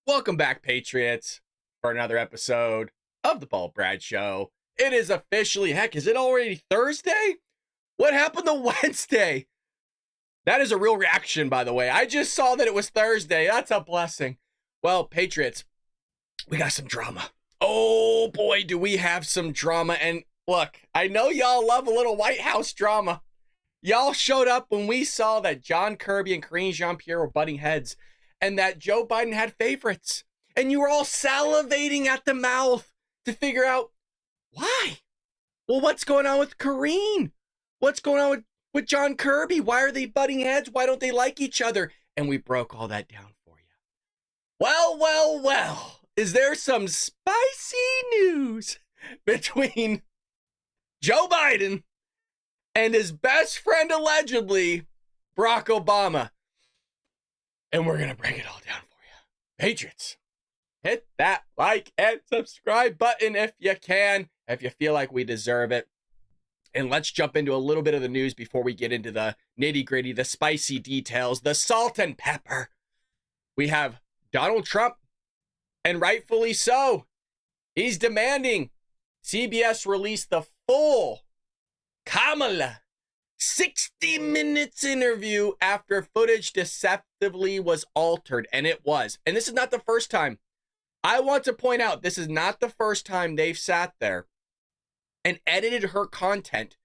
Welcome back, Patriots, for another episode of the Paul Brad Show. It is officially, heck, is it already Thursday? What happened to Wednesday? That is a real reaction, by the way. I just saw that it was Thursday. That's a blessing. Well, Patriots, we got some drama. Oh boy, do we have some drama. And look, I know y'all love a little White House drama. Y'all showed up when we saw that John Kirby and Karine Jean-Pierre were butting heads and that Joe Biden had favorites. And you were all salivating at the mouth to figure out why. Well, what's going on with Karine? What's going on with John Kirby? Why are they butting heads? Why don't they like each other? And we broke all that down for you. Well. Is there some spicy news between Joe Biden and his best friend, allegedly, Barack Obama? And we're going to break it all down for you. Patriots, hit that like and subscribe button if you can, if you feel like we deserve it. And let's jump into a little bit of the news before we get into the nitty-gritty, the spicy details, the salt and pepper. We have Donald Trump, and rightfully so. He's demanding CBS release the full Kamala 60 minutes interview after footage deceptively was altered, and it was. And this is not the first time. I want to point out, this is not the first time they've sat there and edited her content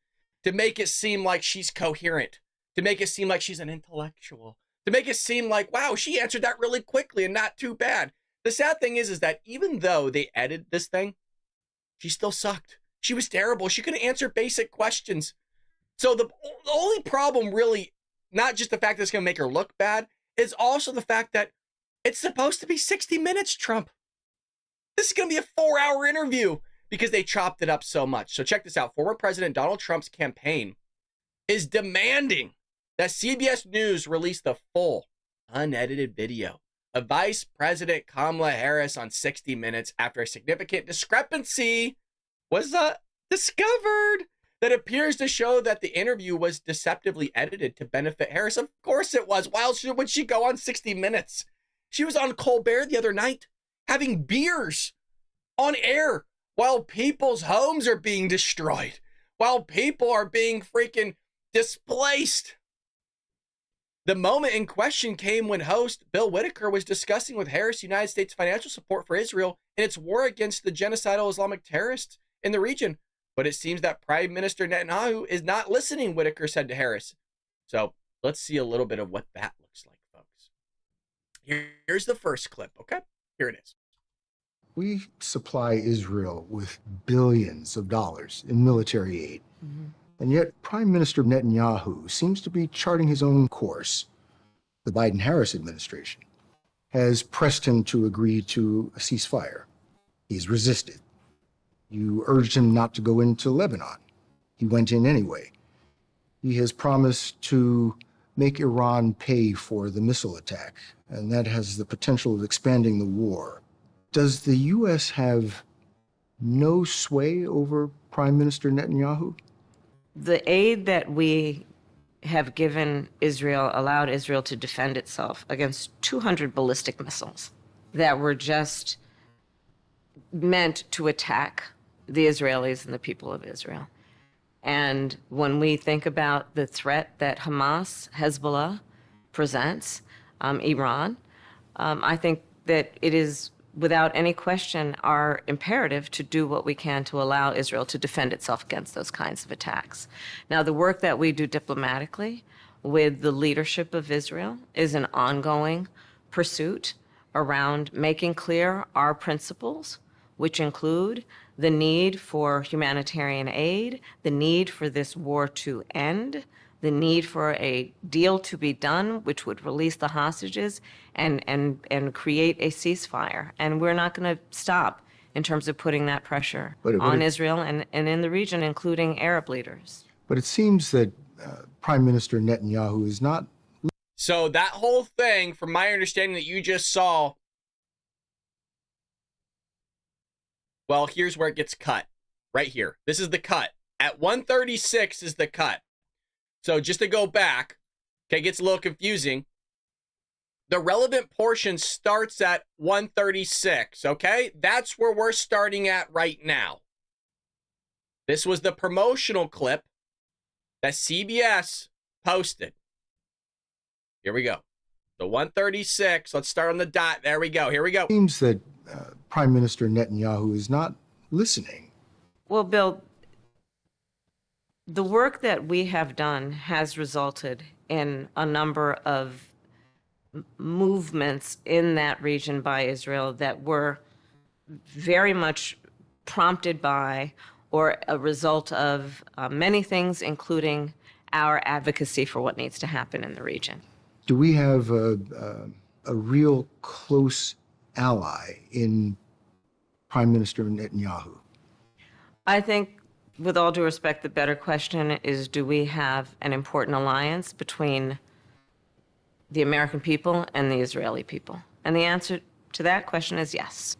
to make it seem like she's coherent, to make it seem like she's an intellectual, to make it seem like, wow, she answered that really quickly and not too bad. The sad thing is that even though they edited this thing, she still sucked. She was terrible. She couldn't answer basic questions. So the only problem really, not just the fact that it's going to make her look bad, is also the fact that it's supposed to be 60 minutes, Trump. This is going to be a 4-hour interview because they chopped it up so much. So check this out. Former President Donald Trump's campaign is demanding that CBS News release the full, unedited video of Vice President Kamala Harris on 60 Minutes after a significant discrepancy was discovered that appears to show that the interview was deceptively edited to benefit Harris. Of course it was. Why else would she go on 60 Minutes? She was on Colbert the other night having beers on air while people's homes are being destroyed, while people are being freaking displaced. The moment in question came when host Bill Whitaker was discussing with Harris United States financial support for Israel in its war against the genocidal Islamic terrorists in the region. But it seems that Prime Minister Netanyahu is not listening, Whitaker said to Harris. So let's see a little bit of what that looks like, folks. Here's the first clip, okay? Here it is. We supply Israel with billions of dollars in military aid. And yet Prime Minister Netanyahu seems to be charting his own course. The Biden-Harris administration has pressed him to agree to a ceasefire. He's resisted. You urged him not to go into Lebanon. He went in anyway. He has promised to make Iran pay for the missile attack, and that has the potential of expanding the war. Does the U.S. have no sway over Prime Minister Netanyahu? The aid that we have given Israel allowed Israel to defend itself against 200 ballistic missiles that were just meant to attack the Israelis and the people of Israel. And when we think about the threat that Hamas, Hezbollah presents, Iran, I think that it is without any question our imperative to do what we can to allow Israel to defend itself against those kinds of attacks. Now, the work that we do diplomatically with the leadership of Israel is an ongoing pursuit around making clear our principles, which include the need for humanitarian aid, the need for this war to end, the need for a deal to be done, which would release the hostages and create a ceasefire. And we're not going to stop in terms of putting that pressure on Israel and in the region, including Arab leaders. But it seems that Prime Minister Netanyahu is not. So that whole thing, from my understanding that you just saw, well, here's where it gets cut. Right here. This is the cut. At 1:36 is the cut. So just to go back, okay, it gets a little confusing. The relevant portion starts at 136, okay? That's where we're starting at right now. This was the promotional clip that CBS posted. Here we go. The 136. Let's start on the dot. There we go. Here we go. It seems that Prime Minister Netanyahu is not listening. Well, Bill, the work that we have done has resulted in a number of movements in that region by Israel that were very much prompted by or a result of many things, including our advocacy for what needs to happen in the region. Do we have a real close ally in Prime Minister Netanyahu? I think, with all due respect, the better question is, do we have an important alliance between the American people and the Israeli people? And the answer to that question is yes.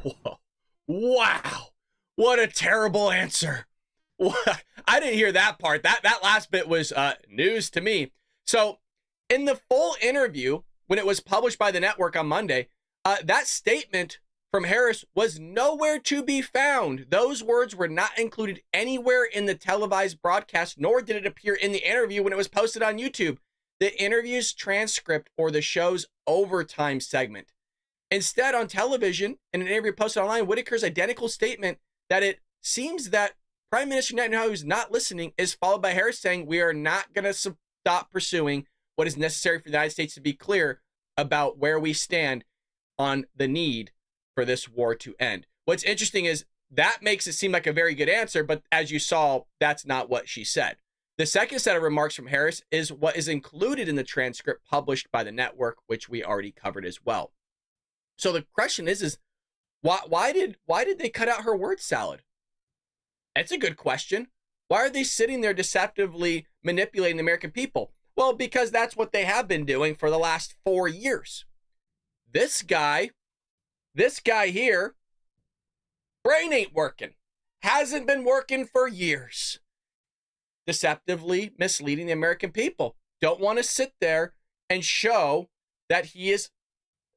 Whoa. Wow. What a terrible answer. I didn't hear that part. That last bit was news to me. So in the full interview, when it was published by the network on Monday, that statement from Harris was nowhere to be found. Those words were not included anywhere in the televised broadcast, nor did it appear in the interview when it was posted on YouTube, the interview's transcript, or the show's overtime segment. Instead, on television, in an interview posted online, Whitaker's identical statement that it seems that Prime Minister Netanyahu is not listening is followed by Harris saying, we are not going to stop pursuing what is necessary for the United States to be clear about where we stand on the need for this war to end. What's interesting is that makes it seem like a very good answer, but as you saw, that's not what she said. The second set of remarks from Harris is what is included in the transcript published by the network, which we already covered as well. So the question is why did they cut out her word salad? That's a good question. Why are they sitting there deceptively manipulating the American people? Well, because that's what they have been doing for the last 4 years. This guy here, brain ain't working. Hasn't been working for years. Deceptively misleading the American people. Don't want to sit there and show that he is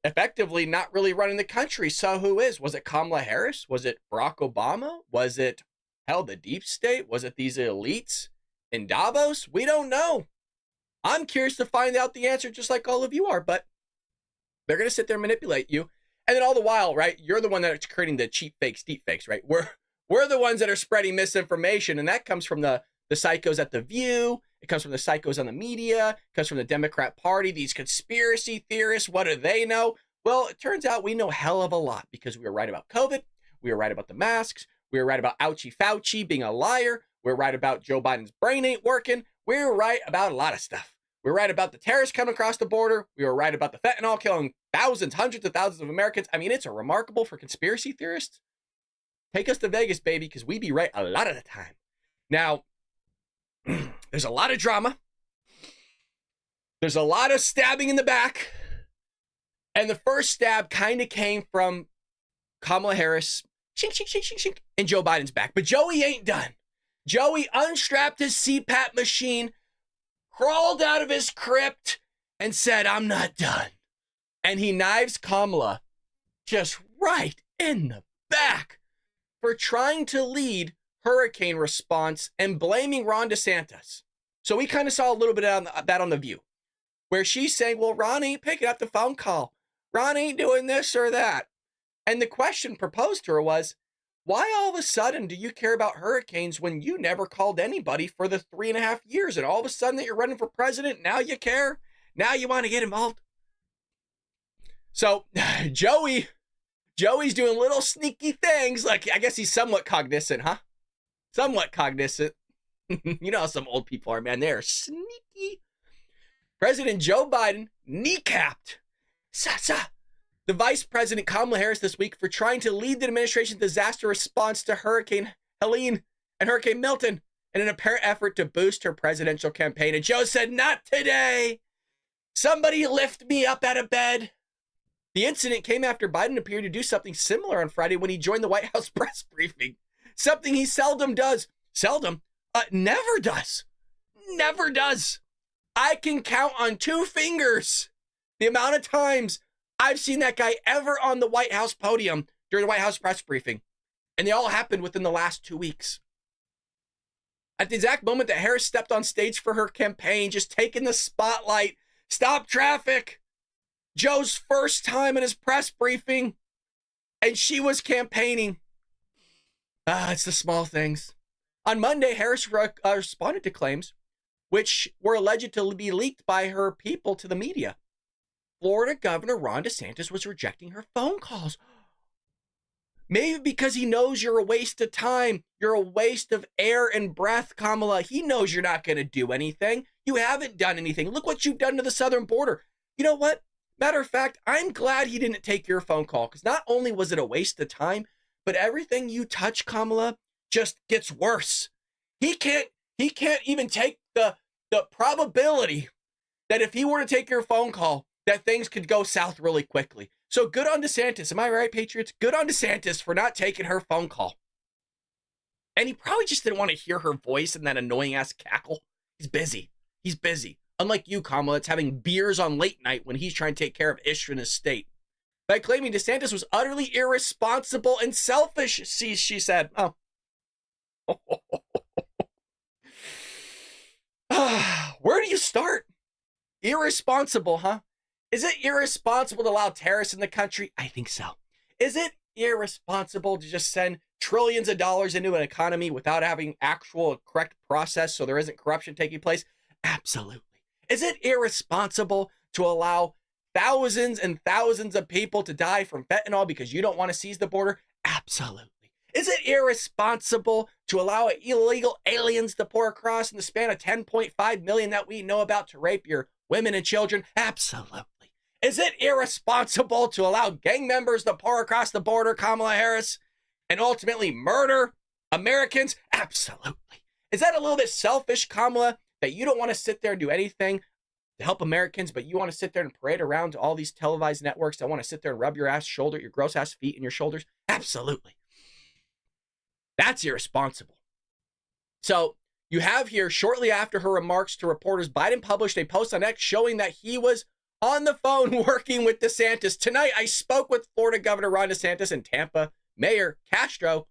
effectively not really running the country. So who is? Was it Kamala Harris? Was it Barack Obama? Was it, hell, the deep state? Was it these elites in Davos? We don't know. I'm curious to find out the answer, just like all of you are, but they're going to sit there and manipulate you. And then all the while, right, you're the one that's creating the cheap fakes, deep fakes, right? We're the ones that are spreading misinformation, and that comes from the psychos at The View. It comes from the psychos on the media. It comes from the Democrat Party. These conspiracy theorists, what do they know? Well, it turns out we know hell of a lot because we were right about COVID. We were right about the masks. We were right about Ouchie Fauci being a liar. We were right about Joe Biden's brain ain't working. We were right about a lot of stuff. We were right about the terrorists coming across the border. We were right about the fentanyl killing thousands, hundreds of thousands of Americans. I mean, it's a remarkable for conspiracy theorists. Take us to Vegas, baby, because we be right a lot of the time. Now, there's a lot of drama. There's a lot of stabbing in the back. And the first stab kind of came from Kamala Harris, shink, shink, shink, shink, shink, and Joe Biden's back. But Joey ain't done. Joey unstrapped his CPAP machine, crawled out of his crypt, and said, I'm not done. And he knives Kamala just right in the back for trying to lead hurricane response and blaming Ron DeSantis. So we kind of saw a little bit of that on The View, where she's saying, well, Ron ain't picking up the phone call. Ron ain't doing this or that. And the question proposed to her was, why all of a sudden do you care about hurricanes when you never called anybody for the 3.5 years? And all of a sudden that you're running for president, now you care? Now you want to get involved? So Joey's doing little sneaky things. Like, I guess he's somewhat cognizant, huh? Somewhat cognizant. You know how some old people are, man. They're sneaky. President Joe Biden kneecapped the Vice President Kamala Harris this week for trying to lead the administration's disaster response to Hurricane Helene and Hurricane Milton in an apparent effort to boost her presidential campaign. And Joe said, not today. Somebody lift me up out of bed. The incident came after Biden appeared to do something similar on Friday when he joined the White House press briefing. Something he seldom does. Never does. Never does. I can count on 2 fingers the amount of times I've seen that guy ever on the White House podium during the White House press briefing, and they all happened within the last 2 weeks. At the exact moment that Harris stepped on stage for her campaign, just taking the spotlight, stop traffic, Joe's first time in his press briefing, and she was campaigning. It's the small things. On Monday, Harris responded to claims which were alleged to be leaked by her people to the media. Florida Governor Ron DeSantis was rejecting her phone calls. Maybe because he knows you're a waste of time. You're a waste of air and breath, Kamala. He knows you're not going to do anything. You haven't done anything. Look what you've done to the southern border. You know what? Matter of fact, I'm glad he didn't take your phone call, because not only was it a waste of time, but everything you touch, Kamala, just gets worse. He can't even take the probability that if he were to take your phone call, that things could go south really quickly. So good on DeSantis. Am I right, Patriots? Good on DeSantis for not taking her phone call. And he probably just didn't want to hear her voice and that annoying ass cackle. He's busy. He's busy. Unlike you, Kamala, it's having beers on late night when he's trying to take care of issues in his state. By claiming DeSantis was utterly irresponsible and selfish, she said. Oh. Where do you start? Irresponsible, huh? Is it irresponsible to allow terrorists in the country? I think so. Is it irresponsible to just send trillions of dollars into an economy without having actual correct process so there isn't corruption taking place? Absolutely. Is it irresponsible to allow thousands and thousands of people to die from fentanyl because you don't want to seize the border? Absolutely. Is it irresponsible to allow illegal aliens to pour across in the span of 10.5 million that we know about to rape your women and children? Absolutely. Is it irresponsible to allow gang members to pour across the border, Kamala Harris, and ultimately murder Americans? Absolutely. Is that a little bit selfish, Kamala, that you don't want to sit there and do anything to help Americans, but you want to sit there and parade around to all these televised networks that want to sit there and rub your ass shoulder, your gross ass feet in your shoulders? Absolutely. That's irresponsible. So you have here, shortly after her remarks to reporters, Biden published a post on X showing that he was on the phone working with DeSantis. Tonight, I spoke with Florida Governor Ron DeSantis and Tampa Mayor Castro.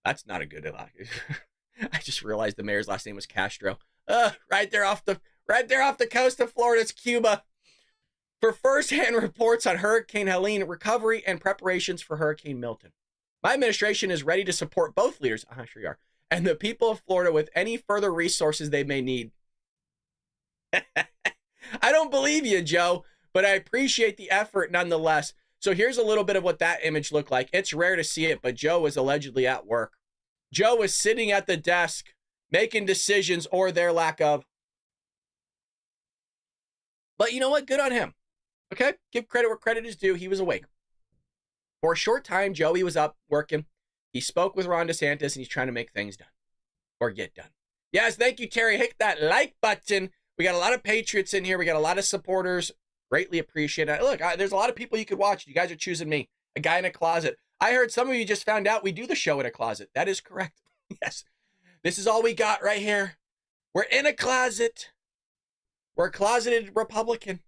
That's not a good I just realized the mayor's last name was Castro. Right there off the coast of Florida, it's Cuba. For firsthand reports on Hurricane Helene recovery and preparations for Hurricane Milton. My administration is ready to support both leaders, sure you are, and the people of Florida with any further resources they may need. I don't believe you, Joe, but I appreciate the effort nonetheless. So here's a little bit of what that image looked like. It's rare to see it, but Joe was allegedly at work. Joe was sitting at the desk, making decisions or their lack of. But you know what? Good on him. Okay? Give credit where credit is due. He was awake. For a short time, Joey was up working. He spoke with Ron DeSantis, and he's trying to make things done. Or get done. Yes, thank you, Terry. Hit that like button. We got a lot of patriots in here. We got a lot of supporters. Greatly appreciate it. Look, there's a lot of people you could watch. You guys are choosing me, a guy in a closet. I heard some of you just found out we do the show in a closet. That is correct. Yes. This is all we got right here. We're in a closet. We're a closeted Republican.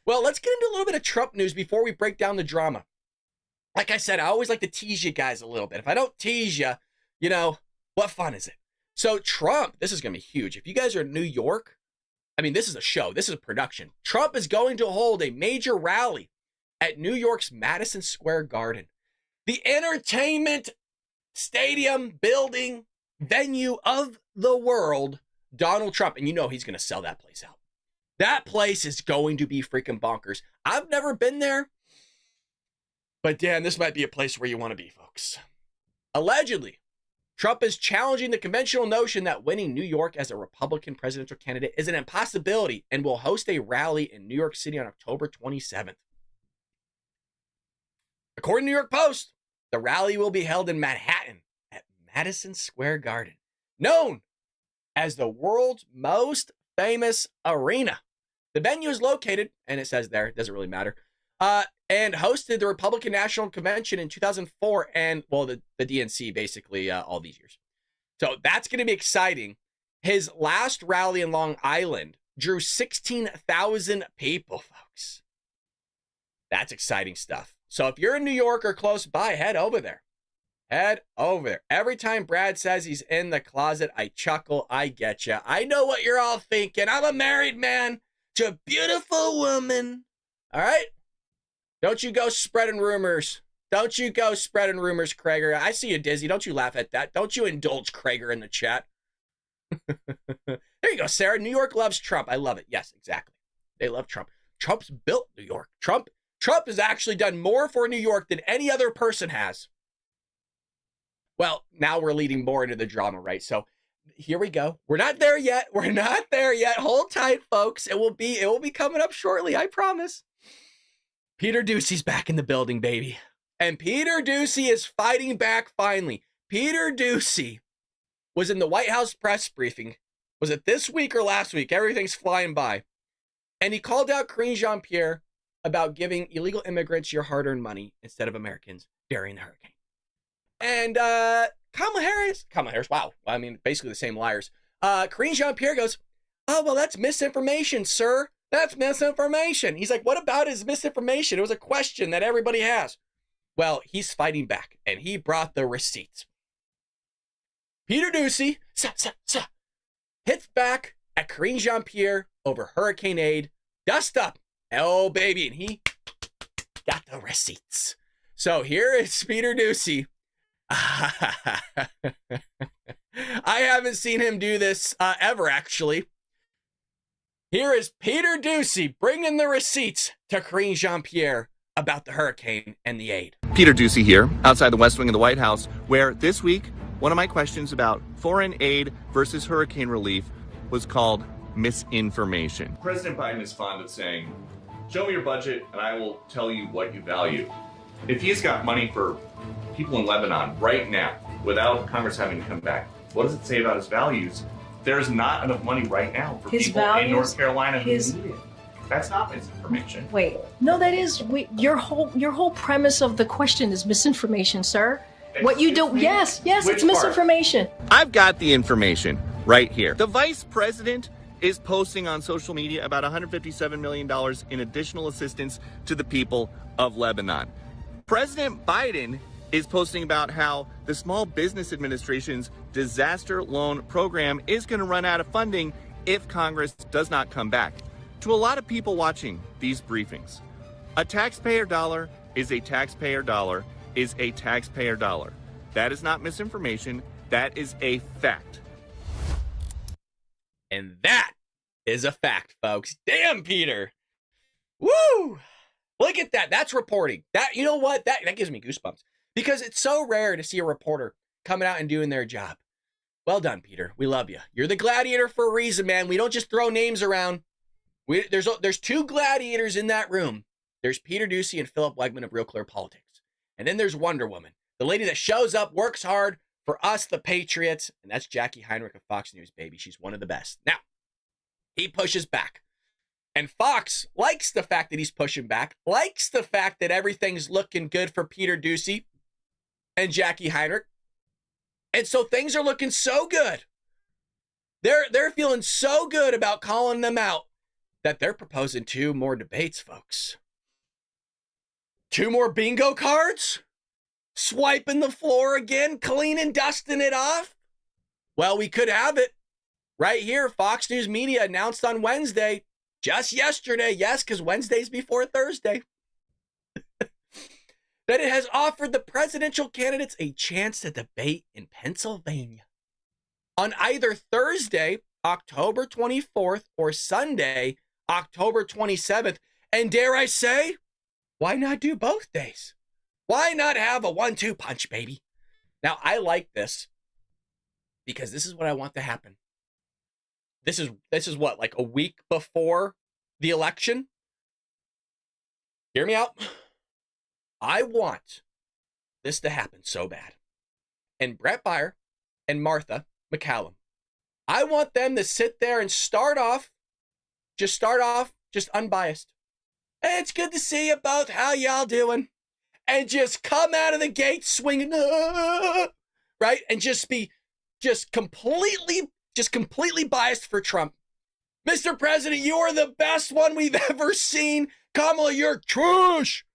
Well, let's get into a little bit of Trump news before we break down the drama. Like I said, I always like to tease you guys a little bit. If I don't tease you, you know, what fun is it? So Trump, this is going to be huge. If you guys are in New York, I mean, this is a show. This is a production. Trump is going to hold a major rally at New York's Madison Square Garden, the entertainment stadium building venue of the world, Donald Trump. And you know he's going to sell that place out. That place is going to be freaking bonkers. I've never been there, but Dan, this might be a place where you want to be, folks. Allegedly, Trump is challenging the conventional notion that winning New York as a Republican presidential candidate is an impossibility and will host a rally in New York City on October 27th. According to New York Post, the rally will be held in Manhattan at Madison Square Garden, known as the world's most famous arena. The venue is located, and it says there, it doesn't really matter, and hosted the Republican National Convention in 2004 and, well, the DNC basically all these years. So that's going to be exciting. His last rally in Long Island drew 16,000 people, folks. That's exciting stuff. So if you're in New York or close by, head over there. Head over there. Every time Brad says he's in the closet, I chuckle. I get you. I know what you're all thinking. I'm a married man to a beautiful woman. All right? Don't you go spreading rumors. Don't you go spreading rumors, Krager. I see you, Dizzy. Don't you laugh at that. Don't you indulge Krager in the chat. There you go, Sarah. New York loves Trump. I love it. Yes, exactly. They love Trump. Trump's built New York. Trump has actually done more for New York than any other person has. Well, now we're leading more into the drama, right? So here we go. We're not there yet. We're not there yet. Hold tight, folks. It will be coming up shortly, I promise. Peter Doocy's back in the building, baby. And Peter Doocy is fighting back finally. Peter Doocy was in the White House press briefing. Was it this week or last week? Everything's flying by. And he called out Karine Jean-Pierre about giving illegal immigrants your hard-earned money instead of Americans during the hurricane. And Kamala Harris, wow. I mean, basically the same liars. Karine Jean-Pierre goes, oh, well, that's misinformation, sir. That's misinformation. He's like, what about his misinformation? It was a question that everybody has. Well, he's fighting back, and he brought the receipts. Peter Doocy hits back at Karine Jean-Pierre over hurricane aid. Dust up. Oh, baby. And he got the receipts. So here is Peter Doocy. I haven't seen him do this ever, actually. Here is Peter Doocy bringing the receipts to Karine Jean-Pierre about the hurricane and the aid. Peter Doocy here, outside the West Wing of the White House, where this week, one of my questions about foreign aid versus hurricane relief was called misinformation. President Biden is fond of saying, show me your budget and I will tell you what you value. If he's got money for people in Lebanon right now, without Congress having to come back, what does it say about his values? There's not enough money right now for his people values, in North Carolina who need it. That's not misinformation. Wait, no, that is your whole premise of the question is misinformation, sir. What you do? Yes, it's misinformation. I've got the information right here. The vice president is posting on social media about $157 million in additional assistance to the people of Lebanon. President Biden is posting about how the Small Business Administration's disaster loan program is going to run out of funding if Congress does not come back. To a lot of people watching these briefings, a taxpayer dollar is a taxpayer dollar is a taxpayer dollar. That is not misinformation. That is a fact. And that is a fact, folks. Damn, Peter. Woo! Look at that. That's reporting. That, you know what? That gives me goosebumps. Because it's so rare to see a reporter coming out and doing their job. Well done, Peter. We love you. You're the gladiator for a reason, man. We don't just throw names around. There's two gladiators in that room. There's Peter Doocy and Philip Wegman of Real Clear Politics. And then there's Wonder Woman, the lady that shows up, works hard for us, the Patriots. And that's Jackie Heinrich of Fox News, baby. She's one of the best. Now, he pushes back. And Fox likes the fact that he's pushing back, likes the fact that everything's looking good for Peter Doocy and Jackie Heinrich. And so things are looking so good. They're feeling so good about calling them out that they're proposing 2 more debates, folks. 2 more bingo cards? Swiping the floor again, cleaning, dusting it off? Well, we could have it. Right here, Fox News Media announced on Wednesday, just yesterday, yes, because Wednesday's before Thursday, that it has offered the presidential candidates a chance to debate in Pennsylvania on either Thursday, October 24th, or Sunday, October 27th. And dare I say, why not do both days? Why not have a 1-2 punch, baby? Now, I like this because this is what I want to happen. This is what, like a week before the election? Hear me out. I want this to happen so bad. And Brett Baier and Martha McCallum, I want them to sit there and start off just unbiased. Hey, it's good to see you both. How y'all doing? And just come out of the gate swinging, right? And just be completely biased for Trump. Mr. President, you are the best one we've ever seen. Kamala, you're trash.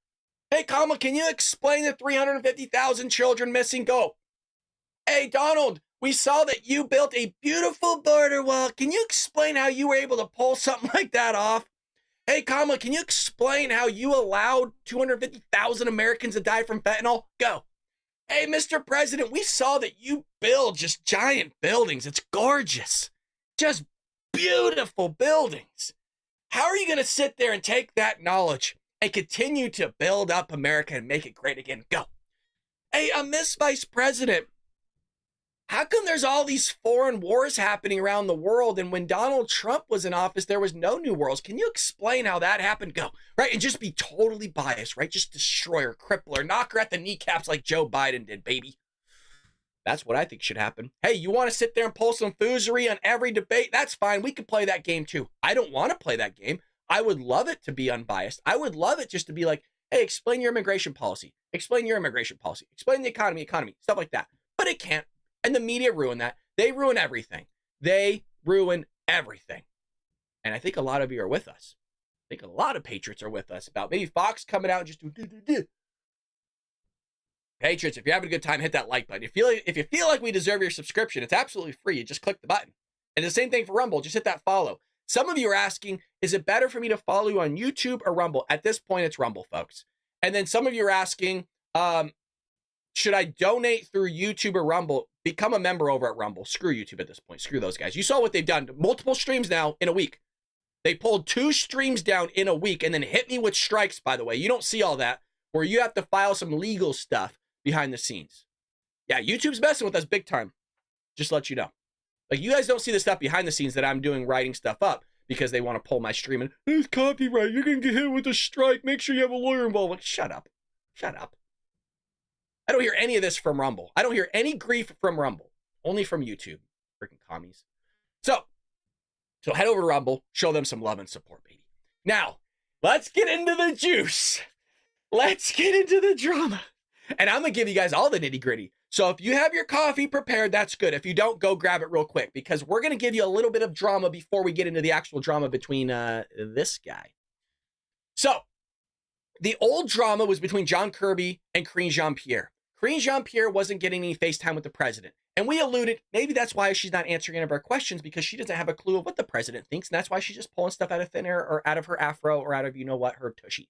Hey, Kamala, can you explain the 350,000 children missing? Go. Hey, Donald, we saw that you built a beautiful border wall. Can you explain how you were able to pull something like that off? Hey, Kamala, can you explain how you allowed 250,000 Americans to die from fentanyl? Go. Hey, Mr. President, we saw that you build just giant buildings. It's gorgeous. Just beautiful buildings. How are you going to sit there and take that knowledge and continue to build up America and make it great again? Go. Hey, Miss Vice President, how come there's all these foreign wars happening around the world, and when Donald Trump was in office, there was no new wars? Can you explain how that happened? Go. Right? And just be totally biased, right? Just destroy her, cripple her, knock her at the kneecaps like Joe Biden did, baby. That's what I think should happen. Hey, you want to sit there and pull some foozery on every debate? That's fine. We can play that game too. I don't want to play that game. I would love it to be unbiased. I would love it just to be like, hey, explain your immigration policy. Explain your immigration policy. Explain the economy, stuff like that. But it can't. And the media ruin that. They ruin everything. They ruin everything. And I think a lot of you are with us. I think a lot of patriots are with us about maybe Fox coming out and just do. Patriots, if you're having a good time, hit that like button. If you feel like we deserve your subscription, it's absolutely free. You just click the button. And the same thing for Rumble. Just hit that follow. Some of you are asking, is it better for me to follow you on YouTube or Rumble? At this point, it's Rumble, folks. And then some of you are asking, should I donate through YouTube or Rumble? Become a member over at Rumble. Screw YouTube at this point. Screw those guys. You saw what they've done. Multiple streams now in a week. They pulled 2 streams down in a week and then hit me with strikes, by the way. You don't see all that, where you have to file some legal stuff behind the scenes. Yeah, YouTube's messing with us big time. Just to let you know. Like, you guys don't see the stuff behind the scenes that I'm doing, writing stuff up because they want to pull my stream and, there's copyright. You're going to get hit with a strike. Make sure you have a lawyer involved. Like, shut up. Shut up. I don't hear any of this from Rumble. I don't hear any grief from Rumble. Only from YouTube. Freaking commies. So head over to Rumble. Show them some love and support, baby. Now, let's get into the juice. Let's get into the drama. And I'm going to give you guys all the nitty gritty. So if you have your coffee prepared, that's good. If you don't, go grab it real quick because we're going to give you a little bit of drama before we get into the actual drama between this guy. So the old drama was between John Kirby and Karine Jean-Pierre. Karine Jean-Pierre wasn't getting any FaceTime with the president. And we alluded, maybe that's why she's not answering any of our questions because she doesn't have a clue of what the president thinks. And that's why she's just pulling stuff out of thin air or out of her afro or out of, you know what, her tushy.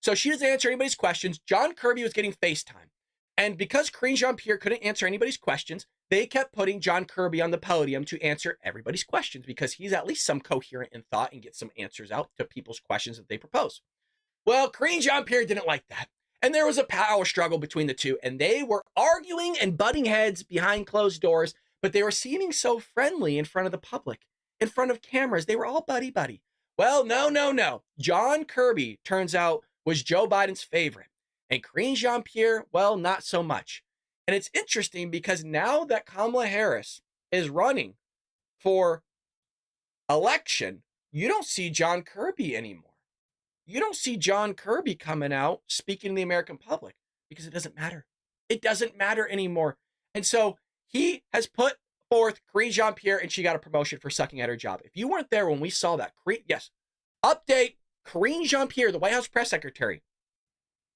So she doesn't answer anybody's questions. John Kirby was getting FaceTime. And because Karine Jean-Pierre couldn't answer anybody's questions, they kept putting John Kirby on the podium to answer everybody's questions because he's at least some coherent in thought and get some answers out to people's questions that they propose. Well, Karine Jean-Pierre didn't like that. And there was a power struggle between the two, and they were arguing and butting heads behind closed doors, but they were seeming so friendly in front of the public, in front of cameras. They were all buddy-buddy. Well, no. John Kirby, turns out, was Joe Biden's favorite. And Karine Jean-Pierre, well, not so much. And it's interesting because now that Kamala Harris is running for election, you don't see John Kirby anymore. You don't see John Kirby coming out speaking to the American public because it doesn't matter. It doesn't matter anymore. And so he has put forth Karine Jean-Pierre and she got a promotion for sucking at her job. If you weren't there when we saw that, yes, update Karine Jean-Pierre, the White House press secretary,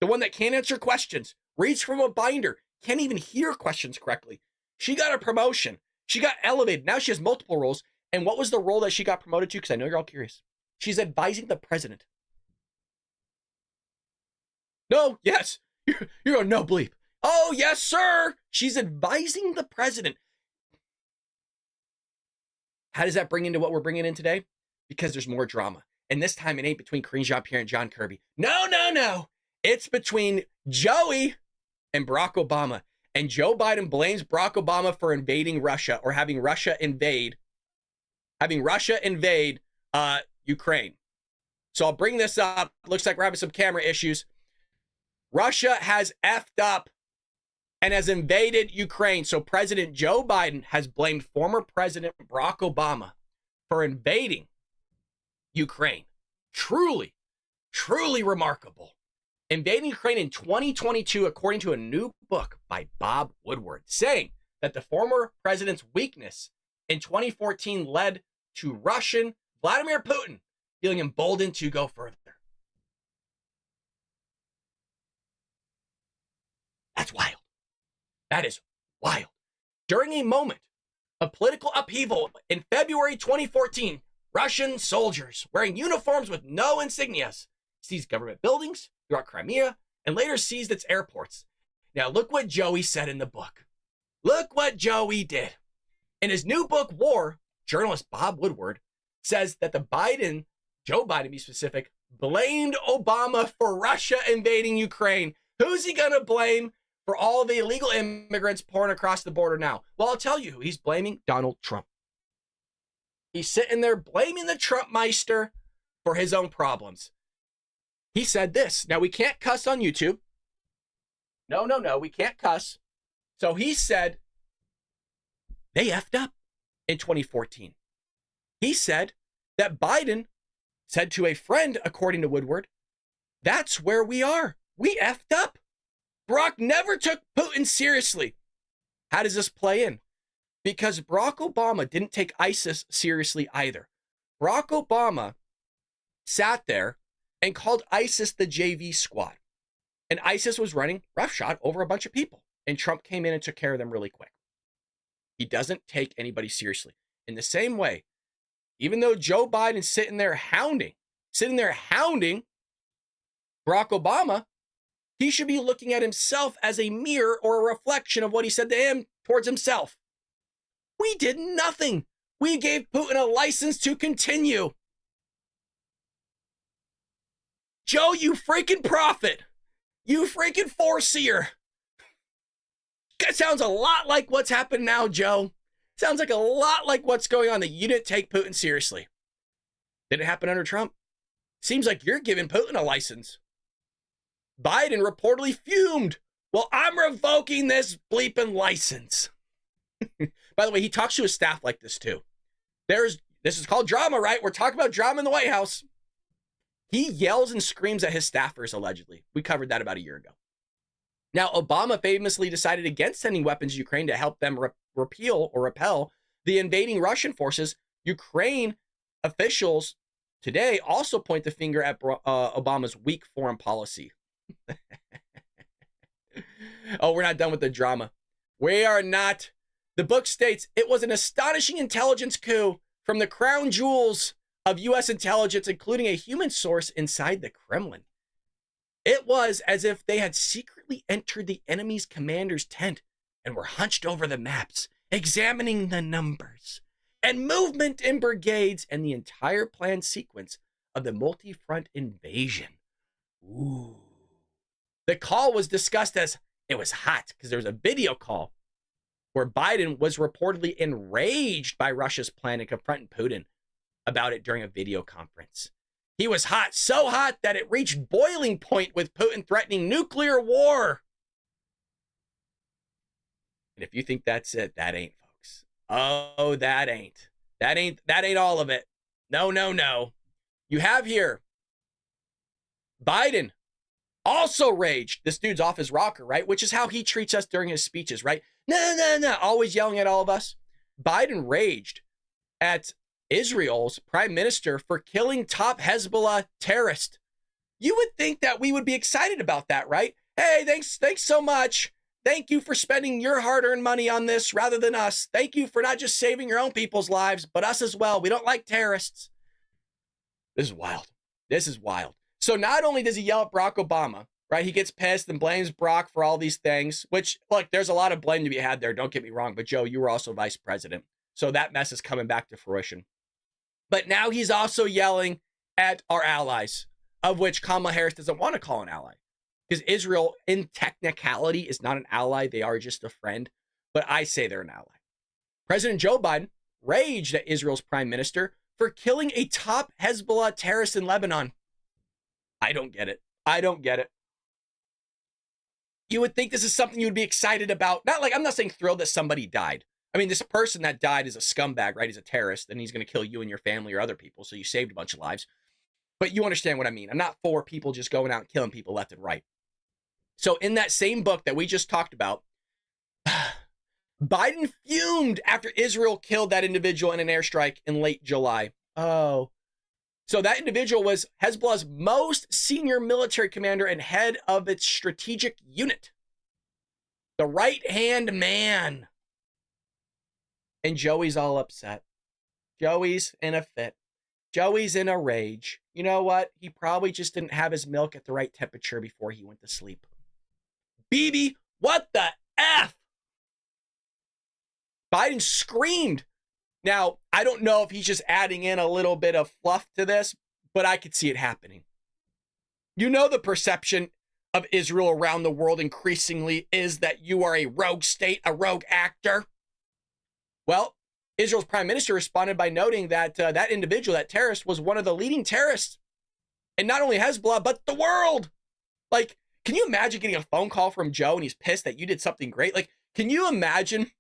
the one that can't answer questions, reads from a binder, can't even hear questions correctly. She got a promotion. She got elevated. Now she has multiple roles. And what was the role that she got promoted to? Because I know you're all curious. She's advising the president. No, yes. You're a no bleep. Oh, yes, sir. She's advising the president. How does that bring into what we're bringing in today? Because there's more drama. And this time it ain't between Karine Jean-Pierre and John Kirby. No. It's between Joey and Barack Obama. And Joe Biden blames Barack Obama for invading Russia or having Russia invade Ukraine. So I'll bring this up. Looks like we're having some camera issues. Russia has effed up and has invaded Ukraine. So President Joe Biden has blamed former President Barack Obama for invading Ukraine. Truly remarkable. Invading Ukraine in 2022, according to a new book by Bob Woodward, saying that the former president's weakness in 2014 led to Russian Vladimir Putin feeling emboldened to go further. That's wild. That is wild. During a moment of political upheaval in February 2014, Russian soldiers wearing uniforms with no insignias seized government buildings throughout Crimea and later seized its airports. Now look what Joey said in the book. Look what Joey did. In his new book, War, journalist Bob Woodward says that Joe Biden to be specific, blamed Obama for Russia invading Ukraine. Who's he going to blame for all the illegal immigrants pouring across the border now? Well, I'll tell you who he's blaming: Donald Trump. He's sitting there blaming the Trumpmeister for his own problems. He said this. Now, we can't cuss on YouTube. No, we can't cuss. So he said they effed up in 2014. He said that Biden said to a friend, according to Woodward, that's where we are. We effed up. Barack never took Putin seriously. How does this play in? Because Barack Obama didn't take ISIS seriously either. Barack Obama sat there and called ISIS the JV squad. And ISIS was running roughshod over a bunch of people. And Trump came in and took care of them really quick. He doesn't take anybody seriously. In the same way, even though Joe Biden's sitting there hounding Barack Obama, he should be looking at himself as a mirror or a reflection of what he said to him towards himself. We did nothing. We gave Putin a license to continue. Joe, you freaking prophet. You freaking foreseer. That sounds a lot like what's happened now, Joe. Sounds like a lot like what's going on, that you didn't take Putin seriously. Did it happen under Trump? Seems like you're giving Putin a license. Biden reportedly fumed. Well, I'm revoking this bleeping license. By the way, he talks to his staff like this too. This is called drama, right? We're talking about drama in the White House. He yells and screams at his staffers, allegedly. We covered that about a year ago. Now, Obama famously decided against sending weapons to Ukraine to help them repel the invading Russian forces. Ukraine officials today also point the finger at Obama's weak foreign policy. Oh, we're not done with the drama. We are not. The book states it was an astonishing intelligence coup from the crown jewels of U.S. intelligence, including a human source inside the Kremlin. It was as if they had secretly entered the enemy's commander's tent and were hunched over the maps, examining the numbers and movement in brigades and the entire planned sequence of the multi-front invasion. Ooh. The call was discussed as it was hot because there was a video call where Biden was reportedly enraged by Russia's plan to confront Putin about it during a video conference. He was hot, so hot that it reached boiling point with Putin threatening nuclear war. And if you think that's it, that ain't, folks. Oh, that ain't. That ain't all of it. No. You have here Biden also raged. This dude's off his rocker, right? Which is how he treats us during his speeches, right? No. Always yelling at all of us. Biden raged at Israel's prime minister for killing top Hezbollah terrorist. You would think that we would be excited about that, right? Hey, thanks so much. Thank you for spending your hard-earned money on this rather than us. Thank you for not just saving your own people's lives, but us as well. We don't like terrorists. This is wild. This is wild. So not only does he yell at Barack Obama, right? He gets pissed and blames Barack for all these things, which, look, there's a lot of blame to be had there. Don't get me wrong. But Joe, you were also vice president. So that mess is coming back to fruition. But now he's also yelling at our allies, of which Kamala Harris doesn't want to call an ally. Because Israel, in technicality, is not an ally. They are just a friend. But I say they're an ally. President Joe Biden raged at Israel's prime minister for killing a top Hezbollah terrorist in Lebanon. I don't get it. You would think this is something you would be excited about. I'm not saying thrilled that somebody died. I mean, this person that died is a scumbag, right? He's a terrorist, and he's going to kill you and your family or other people. So you saved a bunch of lives. But you understand what I mean. I'm not for people just going out and killing people left and right. So in that same book that we just talked about, Biden fumed after Israel killed that individual in an airstrike in late July. Oh. So that individual was Hezbollah's most senior military commander and head of its strategic unit. The right-hand man. And Joey's all upset. Joey's in a fit. Joey's in a rage. You know what? He probably just didn't have his milk at the right temperature before he went to sleep. Bibi, what the F? Biden screamed. Now, I don't know if he's just adding in a little bit of fluff to this, but I could see it happening. You know, the perception of Israel around the world increasingly is that you are a rogue state, a rogue actor. Well, Israel's prime minister responded by noting that that individual, that terrorist, was one of the leading terrorists. And not only Hezbollah, but the world. Like, can you imagine getting a phone call from Joe and he's pissed that you did something great? Like, can you imagine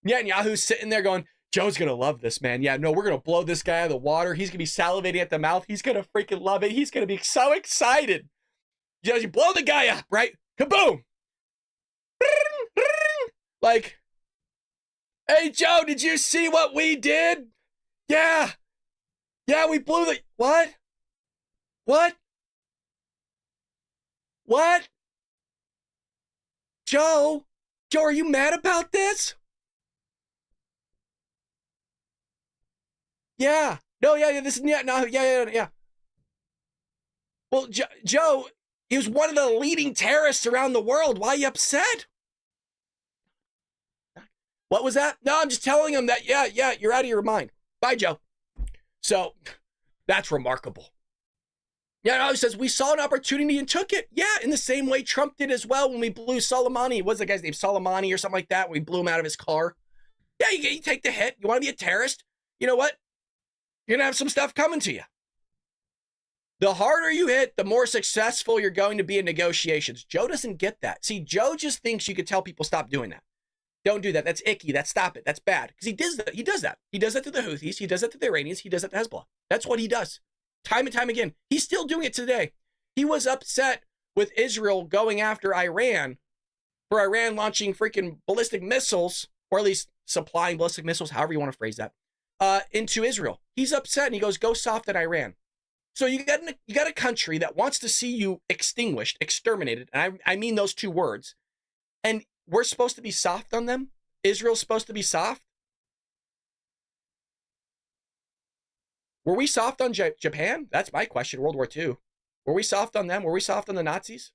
Netanyahu sitting there going, Joe's going to love this, man. Yeah, no, we're going to blow this guy out of the water. He's going to be salivating at the mouth. He's going to freaking love it. He's going to be so excited. You know, you blow the guy up, right? Kaboom. Like, hey, Joe, did you see what we did? Yeah. Yeah, we blew the... What? What? What? Joe? Joe, are you mad about this? Yeah. No, yeah, this is... Yeah, no, yeah. Well, Joe, he was one of the leading terrorists around the world. Why are you upset? What was that? No, I'm just telling him that, yeah, you're out of your mind. Bye, Joe. So, that's remarkable. Yeah, no, he says, we saw an opportunity and took it. Yeah, in the same way Trump did as well when we blew Soleimani. What's the guy's name? Soleimani or something like that. We blew him out of his car. Yeah, you take the hit. You want to be a terrorist? You know what? You're going to have some stuff coming to you. The harder you hit, the more successful you're going to be in negotiations. Joe doesn't get that. See, Joe just thinks you could tell people stop doing that. Don't do that. That's icky. That's stop it. That's bad. Because he does that. He does that. He does that to the Houthis. He does that to the Iranians. He does that to Hezbollah. That's what he does. Time and time again. He's still doing it today. He was upset with Israel going after Iran for Iran launching freaking ballistic missiles, or at least supplying ballistic missiles, however you want to phrase that, into Israel. He's upset and he goes, go soft at Iran. So you got a country that wants to see you extinguished, exterminated, and I mean those two words, and we're supposed to be soft on them? Israel's supposed to be soft? Were we soft on Japan? That's my question, World War II. Were we soft on them? Were we soft on the Nazis?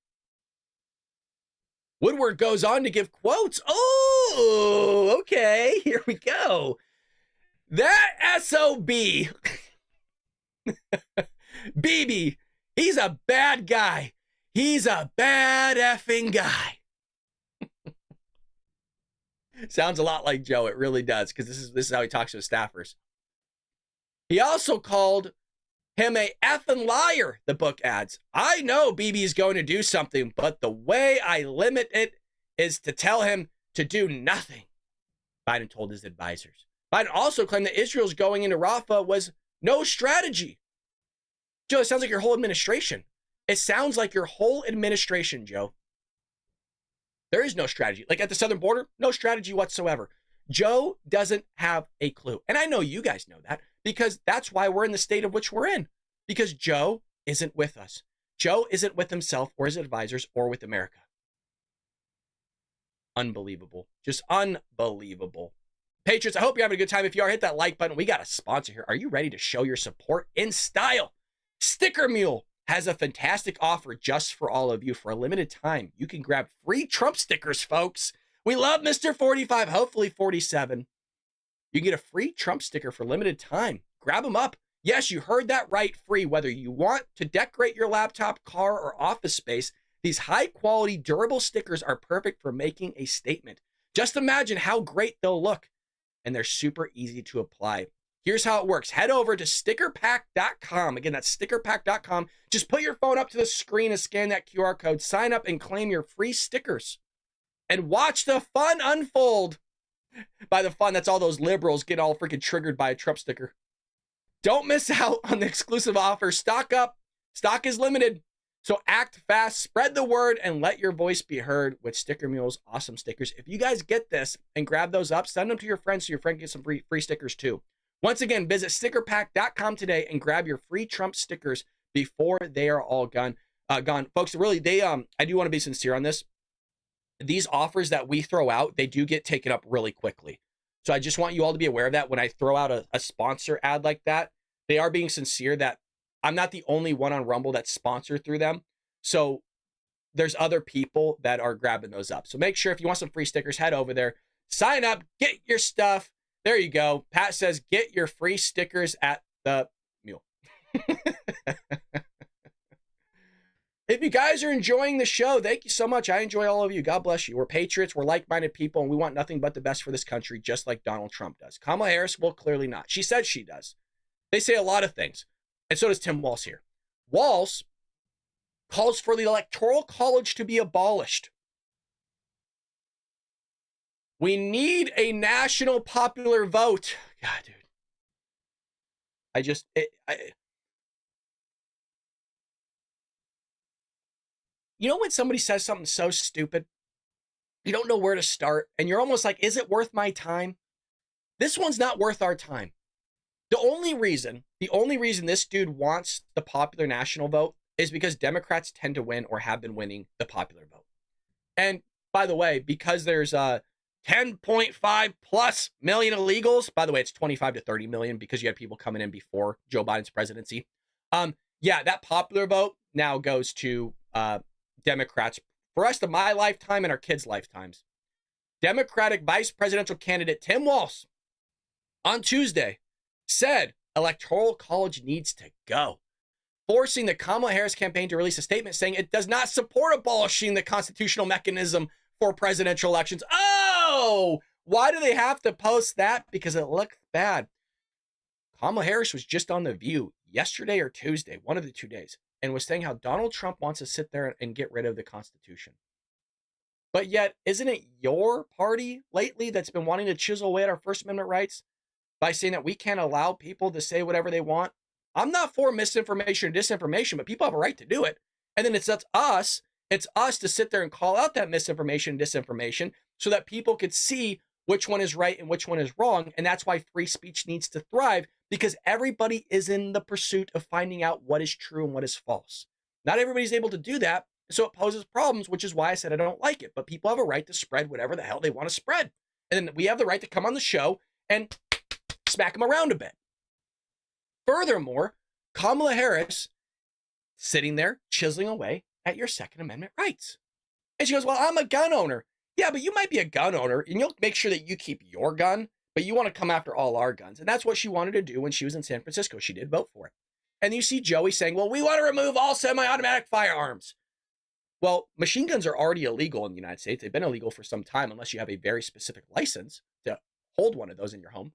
Woodward goes on to give quotes. Oh, okay, here we go. That SOB, Bibi, he's a bad guy. He's a bad effing guy. Sounds a lot like Joe. It really does, because this is how he talks to his staffers. He also called him a effing liar, the book adds. I know Bibi is going to do something, but the way I limit it is to tell him to do nothing, Biden told his advisors. Biden also claimed that Israel's going into Rafah was no strategy. Joe, it sounds like your whole administration. It sounds like your whole administration, Joe. There is no strategy. Like at the southern border, no strategy whatsoever. Joe doesn't have a clue. And I know you guys know that, because that's why we're in the state of which we're in. Because Joe isn't with us. Joe isn't with himself or his advisors or with America. Unbelievable. Just unbelievable. Patriots, I hope you're having a good time. If you are, hit that like button. We got a sponsor here. Are you ready to show your support in style? Sticker Mule has a fantastic offer just for all of you. For a limited time, you can grab free Trump stickers, folks. We love Mr. 45, hopefully 47. You can get a free Trump sticker for limited time. Grab them up. Yes, you heard that right, free. Whether you want to decorate your laptop, car, or office space, these high-quality, durable stickers are perfect for making a statement. Just imagine how great they'll look. And they're super easy to apply. Here's how it works. Head over to stickerpack.com. Again, that's stickerpack.com. Just put your phone up to the screen and scan that QR code. Sign up and claim your free stickers. And watch the fun unfold. By the fun, that's all those liberals get all freaking triggered by a Trump sticker. Don't miss out on the exclusive offer. Stock up. Stock is limited. So act fast, spread the word, and let your voice be heard with Sticker Mule's awesome stickers. If you guys get this and grab those up, send them to your friends so your friend gets some free stickers too. Once again, visit stickerpack.com today and grab your free Trump stickers before they are all gone. Folks, really, I do want to be sincere on this. These offers that we throw out, they do get taken up really quickly. So I just want you all to be aware of that. When I throw out a sponsor ad like that, they are being sincere that I'm not the only one on Rumble that's sponsored through them. So there's other people that are grabbing those up. So make sure if you want some free stickers, head over there, sign up, get your stuff. There you go. Pat says, get your free stickers at the Mule. If you guys are enjoying the show, thank you so much. I enjoy all of you. God bless you. We're patriots. We're like-minded people, and we want nothing but the best for this country, just like Donald Trump does. Kamala Harris, well, clearly not. She said she does. They say a lot of things, and so does Tim Walz here. Walz calls for the Electoral College to be abolished. We need a national popular vote. God, dude. You know when somebody says something so stupid, you don't know where to start, and you're almost like, is it worth my time? This one's not worth our time. The only reason this dude wants the popular national vote is because Democrats tend to win or have been winning the popular vote. And by the way, because there's 10.5 plus million illegals, by the way, it's 25 to 30 million because you had people coming in before Joe Biden's presidency. Yeah, that popular vote now goes to Democrats for the rest of my lifetime and our kids' lifetimes. Democratic vice presidential candidate Tim Walz on Tuesday said Electoral College needs to go, forcing the Kamala Harris campaign to release a statement saying it does not support abolishing the constitutional mechanism for presidential elections. Oh, why do they have to post that? Because it looks bad. Kamala Harris was just on The View yesterday or Tuesday, one of the 2 days, and was saying how Donald Trump wants to sit there and get rid of the Constitution. But yet, isn't it your party lately that's been wanting to chisel away at our First Amendment rights by saying that we can't allow people to say whatever they want? I'm not for misinformation or disinformation, but people have a right to do it. And then it's us to sit there and call out that misinformation and disinformation so that people could see which one is right and which one is wrong. And that's why free speech needs to thrive, because everybody is in the pursuit of finding out what is true and what is false. Not everybody's able to do that, so it poses problems, which is why I said I don't like it. But people have a right to spread whatever the hell they want to spread. And then we have the right to come on the show and smack them around a bit. Furthermore, Kamala Harris sitting there chiseling away at your Second Amendment rights. And she goes, well, I'm a gun owner. Yeah, but you might be a gun owner and you'll make sure that you keep your gun, but you want to come after all our guns. And that's what she wanted to do when she was in San Francisco. She did vote for it. And you see Joey saying, well, we want to remove all semi-automatic firearms. Well, machine guns are already illegal in the United States. They've been illegal for some time unless you have a very specific license to hold one of those in your home.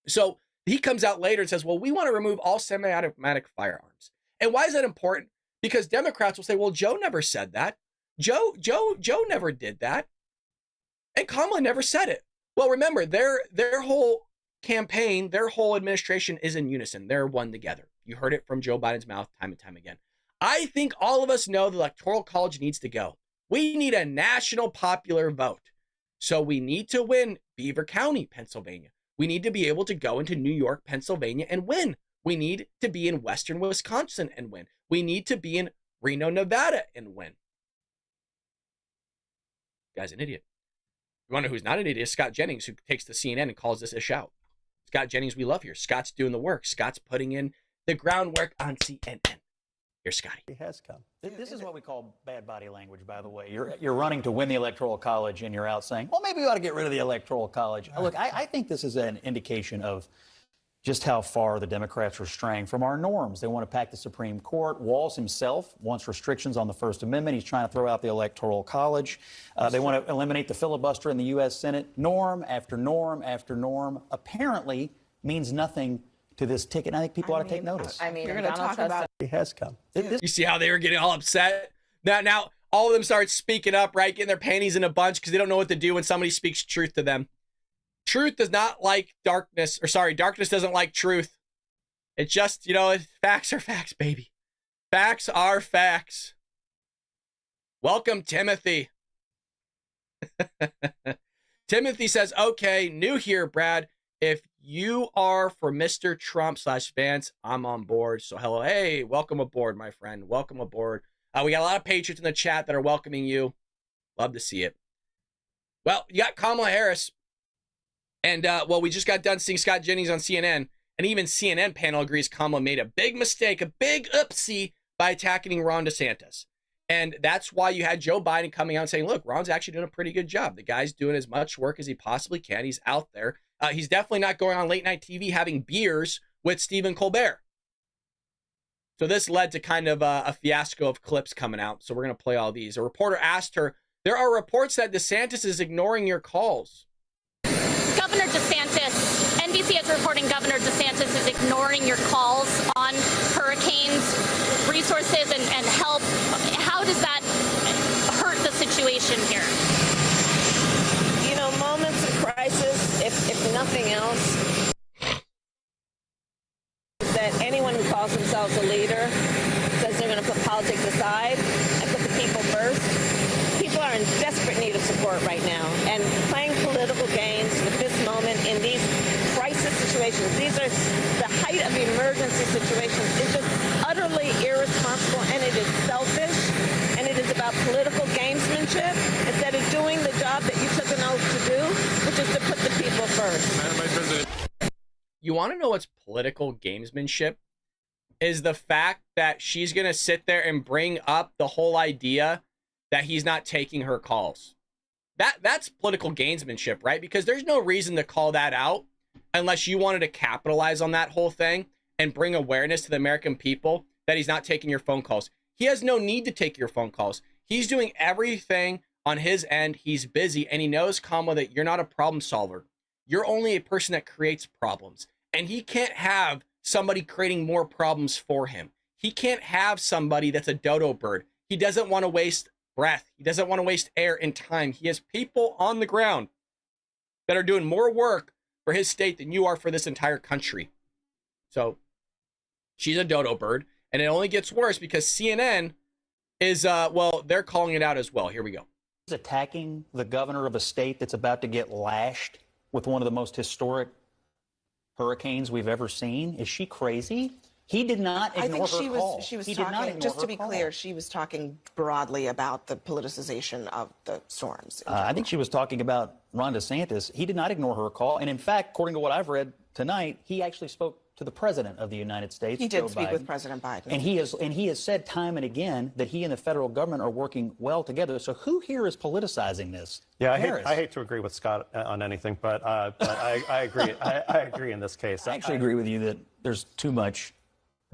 So he comes out later and says, well, we want to remove all semi-automatic firearms. And why is that important? Because Democrats will say, well, Joe never said that. Joe never did that. And Kamala never said it. Well, remember, their whole campaign, their whole administration is in unison. They're one together. You heard it from Joe Biden's mouth time and time again. I think all of us know the Electoral College needs to go. We need a national popular vote. So we need to win Beaver County, Pennsylvania. We need to be able to go into New York, Pennsylvania and win. We need to be in Western Wisconsin and win. We need to be in Reno, Nevada and win. Guy's an idiot. You want to know who's not an idiot? Scott Jennings, who takes to CNN and calls this a shout. Scott Jennings, we love here. Scott's doing the work. Scott's putting in the groundwork on CNN. Here's Scotty. It has come. This is what we call bad body language, by the way. You're running to win the Electoral College, and you're out saying, well, maybe we ought to get rid of the Electoral College. Look, I think this is an indication of just how far the Democrats are straying from our norms. They want to pack the Supreme Court. Walz himself wants restrictions on the First Amendment. He's trying to throw out the Electoral College. They want to eliminate the filibuster in the U.S. Senate. Norm after norm after norm apparently means nothing to this ticket. And I think people ought to take notice. I mean, you're going to talk about it has come. You see how they were getting all upset? Now all of them start speaking up, right? Getting their panties in a bunch because they don't know what to do when somebody speaks truth to them. Truth does not like darkness, darkness doesn't like truth. It's just, facts are facts, baby. Facts are facts. Welcome, Timothy. Timothy says, okay, new here, Brad. If you are for Mr. Trump / Vance, I'm on board. So hello, hey, welcome aboard, my friend. Welcome aboard. We got a lot of patriots in the chat that are welcoming you. Love to see it. Well, you got Kamala Harris. And, well, we just got done seeing Scott Jennings on CNN. And even CNN panel agrees Kamala made a big mistake, a big oopsie by attacking Ron DeSantis. And that's why you had Joe Biden coming out and saying, look, Ron's actually doing a pretty good job. The guy's doing as much work as he possibly can. He's out there. He's definitely not going on late night TV having beers with Stephen Colbert. So this led to kind of a fiasco of clips coming out. So we're going to play all these. A reporter asked her, there are reports that DeSantis is ignoring your calls. Governor DeSantis, NBC is reporting Governor DeSantis is ignoring your calls on hurricanes, resources, and help. How does that hurt the situation here? You know, moments of crisis, if nothing else, that anyone who calls themselves a leader says they're going to put politics aside and put the people first. People are in desperate need of support right now, and playing political games with this moment in these crisis situations, these are the height of emergency situations, is just utterly irresponsible, and it is selfish, and it is about political gamesmanship instead of doing the job that you took an oath to do, which is to put the people first. Madam Vice President. You want to know what's political gamesmanship? Is the fact that she's going to sit there and bring up the whole idea that he's not taking her calls. That's political gamesmanship, right? Because there's no reason to call that out unless you wanted to capitalize on that whole thing and bring awareness to the American people that he's not taking your phone calls. He has no need to take your phone calls. He's doing everything on his end. He's busy, and he knows, Kamala, that you're not a problem solver. You're only a person that creates problems, and he can't have somebody creating more problems for him. He can't have somebody that's a dodo bird. He doesn't want to waste breath. He doesn't want to waste air and time. He has people on the ground that are doing more work for his state than you are for this entire country. So she's a dodo bird, and it only gets worse because CNN is, well, they're calling it out as well. Here we go. He's attacking the governor of a state that's about to get lashed with one of the most historic hurricanes we've ever seen. Is she crazy? He did not ignore her call. She was He did not talking, ignore just her to be call. clear, she was talking broadly about the politicization of the storms. I think she was talking about Ron DeSantis. He did not ignore her call. And in fact, according to what I've read tonight, he actually spoke to the president of the United States, He Joe did speak Biden. with President Biden. And he has said time and again that he and the federal government are working well together. So who here is politicizing this? Yeah, Harris. I hate to agree with Scott on anything, but I agree. I agree in this case. I actually agree with you that there's too much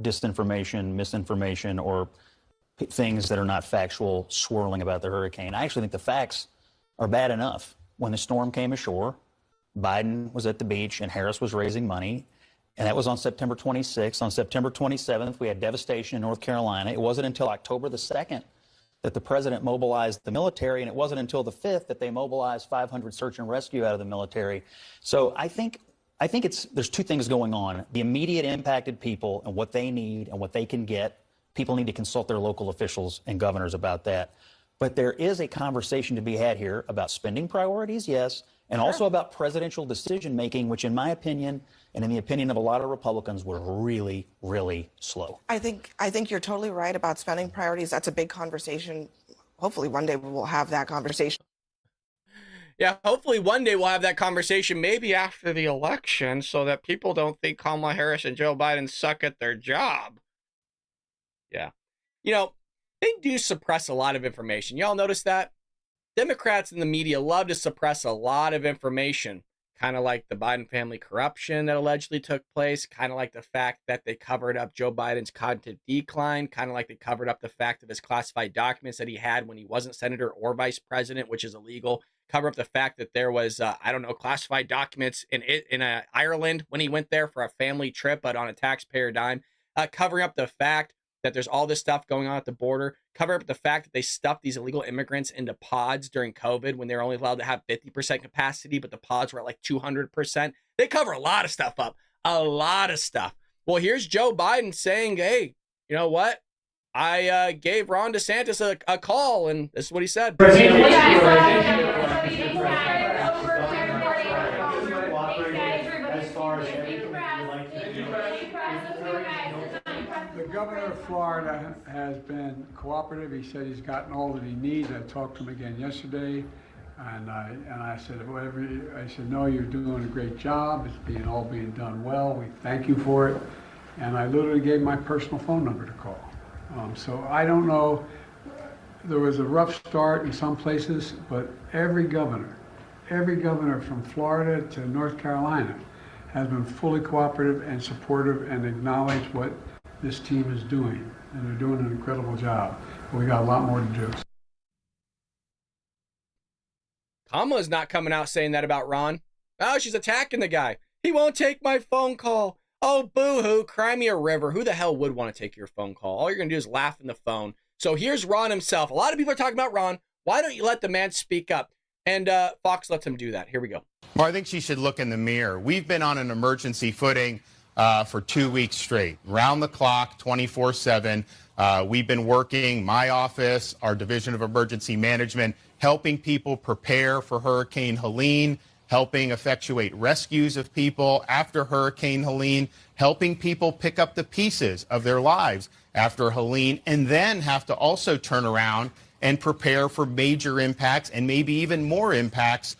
disinformation, misinformation, or things that are not factual swirling about the hurricane. I actually think the facts are bad enough. When the storm came ashore, Biden was at the beach and Harris was raising money. And that was on September 26th. On September 27th, we had devastation in North Carolina. It wasn't until October the 2nd that the president mobilized the military, and it wasn't until the 5th that they mobilized 500 search and rescue out of the military. So I think there's two things going on. The immediate impacted people and what they need and what they can get. People need to consult their local officials and governors about that. But there is a conversation to be had here about spending priorities, yes, and also about presidential decision-making, which in my opinion, and in the opinion of a lot of Republicans, were really, really slow. I think you're totally right about spending priorities. That's a big conversation. Hopefully one day we'll have that conversation. Yeah, hopefully one day we'll have that conversation, maybe after the election, so that people don't think Kamala Harris and Joe Biden suck at their job. Yeah. You know, they do suppress a lot of information. Y'all notice that? Democrats in the media love to suppress a lot of information, kind of like the Biden family corruption that allegedly took place, kind of like the fact that they covered up Joe Biden's cognitive decline, kind of like they covered up the fact of his classified documents that he had when he wasn't senator or vice president, which is illegal, cover up the fact that there was, classified documents in Ireland when he went there for a family trip, but on a taxpayer dime, covering up the fact that there's all this stuff going on at the border, cover up the fact that they stuffed these illegal immigrants into pods during COVID when they were only allowed to have 50% capacity, but the pods were at like 200%. They cover a lot of stuff up, a lot of stuff. Well, here's Joe Biden saying, hey, you know what? I gave Ron DeSantis a call, and this is what he said. As far as governor of Florida has been cooperative. He said he's gotten all that he needs. I talked to him again yesterday, and I said, no, you're doing a great job. It's all being done well. We thank you for it. And I literally gave my personal phone number to call. So I don't know. There was a rough start in some places, but every governor from Florida to North Carolina has been fully cooperative and supportive and acknowledged what this team is doing. And they're doing an incredible job. But we got a lot more to do. Kamala's not coming out saying that about Ron. Oh, she's attacking the guy. He won't take my phone call. Oh, boo-hoo, cry me a river. Who the hell would want to take your phone call? All you're going to do is laugh in the phone. So here's Ron himself. A lot of people are talking about Ron. Why don't you let the man speak up? And Fox lets him do that. Here we go. Well, I think she should look in the mirror. We've been on an emergency footing for 2 weeks straight, round the clock, 24/7. We've been working, my office, our Division of Emergency Management, helping people prepare for Hurricane Helene, helping effectuate rescues of people after Hurricane Helene, helping people pick up the pieces of their lives after Helene, and then have to also turn around and prepare for major impacts and maybe even more impacts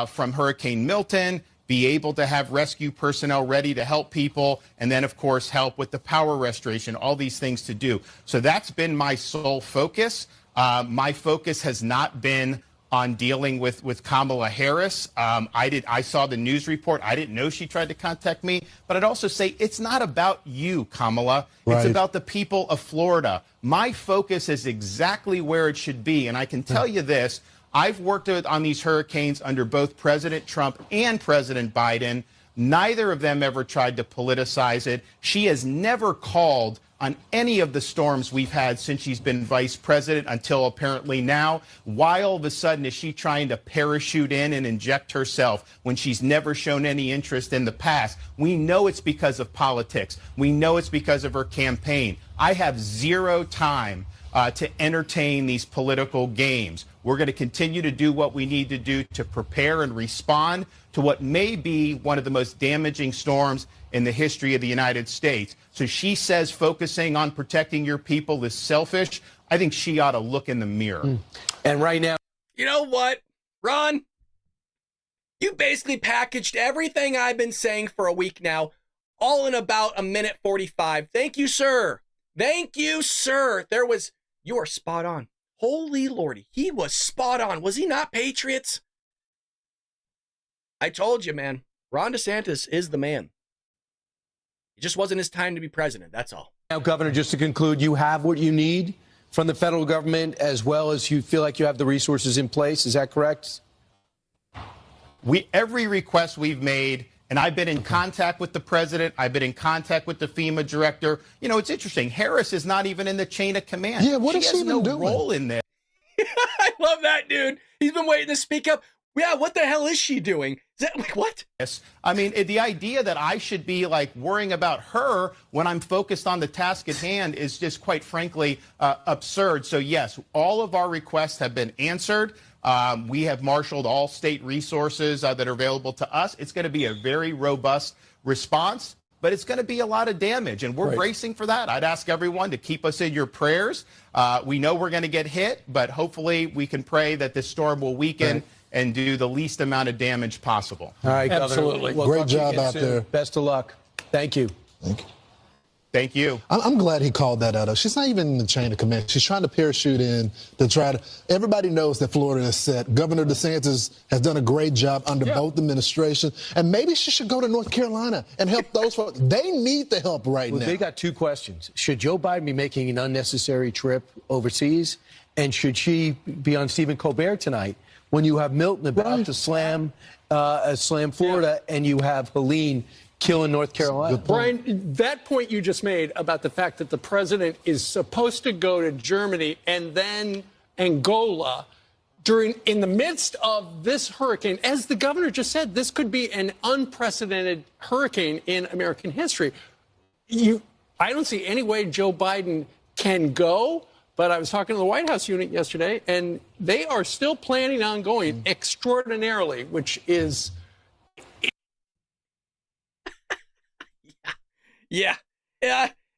from Hurricane Milton, be able to have rescue personnel ready to help people, and then, of course, help with the power restoration, all these things to do. So that's been my sole focus. My focus has not been on dealing with Kamala Harris. I saw the news report. I didn't know she tried to contact me. But I'd also say it's not about you, Kamala. Right. It's about the people of Florida. My focus is exactly where it should be. And I can tell you this. I've worked on these hurricanes under both President Trump and President Biden. Neither of them ever tried to politicize it. She has never called on any of the storms we've had since she's been vice president until apparently now. Why all of a sudden is she trying to parachute in and inject herself when she's never shown any interest in the past? We know it's because of politics. We know it's because of her campaign. I have zero time to entertain these political games. We're going to continue to do what we need to do to prepare and respond to what may be one of the most damaging storms in the history of the United States. So she says focusing on protecting your people is selfish. I think she ought to look in the mirror. And right now, you know what, Ron? You basically packaged everything I've been saying for a week now, all in about a minute 45. Thank you, sir. Thank you, sir. You are spot on. Holy Lordy, he was spot on. Was he not, Patriots? I told you, man. Ron DeSantis is the man. It just wasn't his time to be president. That's all. Now, Governor, just to conclude, you have what you need from the federal government as well as you feel like you have the resources in place. Is that correct? Every request we've made, and I've been in contact with the president. I've been in contact with the FEMA director. You know, it's interesting. Harris is not even in the chain of command. Yeah, what is she even doing? She has no role in there. I love that, dude. He's been waiting to speak up. Yeah, what the hell is she doing? Is that like what? Yes. I mean, the idea that I should be like worrying about her when I'm focused on the task at hand is just quite frankly absurd. So, yes, all of our requests have been answered. We have marshaled all state resources that are available to us. It's going to be a very robust response, but it's going to be a lot of damage, and we're bracing for that. I'd ask everyone to keep us in your prayers. We know we're going to get hit, but hopefully we can pray that this storm will weaken and do the least amount of damage possible. All right, absolutely. Governor. Great job out there. Best of luck. Thank you. Thank you. Thank you. I'm glad he called that out. She's not even in the chain of command. She's trying to parachute in to try to. Everybody knows that Florida is set. Governor DeSantis has done a great job under both administrations. And maybe she should go to North Carolina and help those folks. They need the help now. They got two questions. Should Joe Biden be making an unnecessary trip overseas? And should she be on Stephen Colbert tonight when you have Milton about to slam Florida and you have Helene killing North Carolina? Brian, that point you just made about the fact that the president is supposed to go to Germany and then Angola in the midst of this hurricane, as the governor just said, this could be an unprecedented hurricane in American history. I don't see any way Joe Biden can go, but I was talking to the White House unit yesterday, and they are still planning on going extraordinarily, which is... Yeah.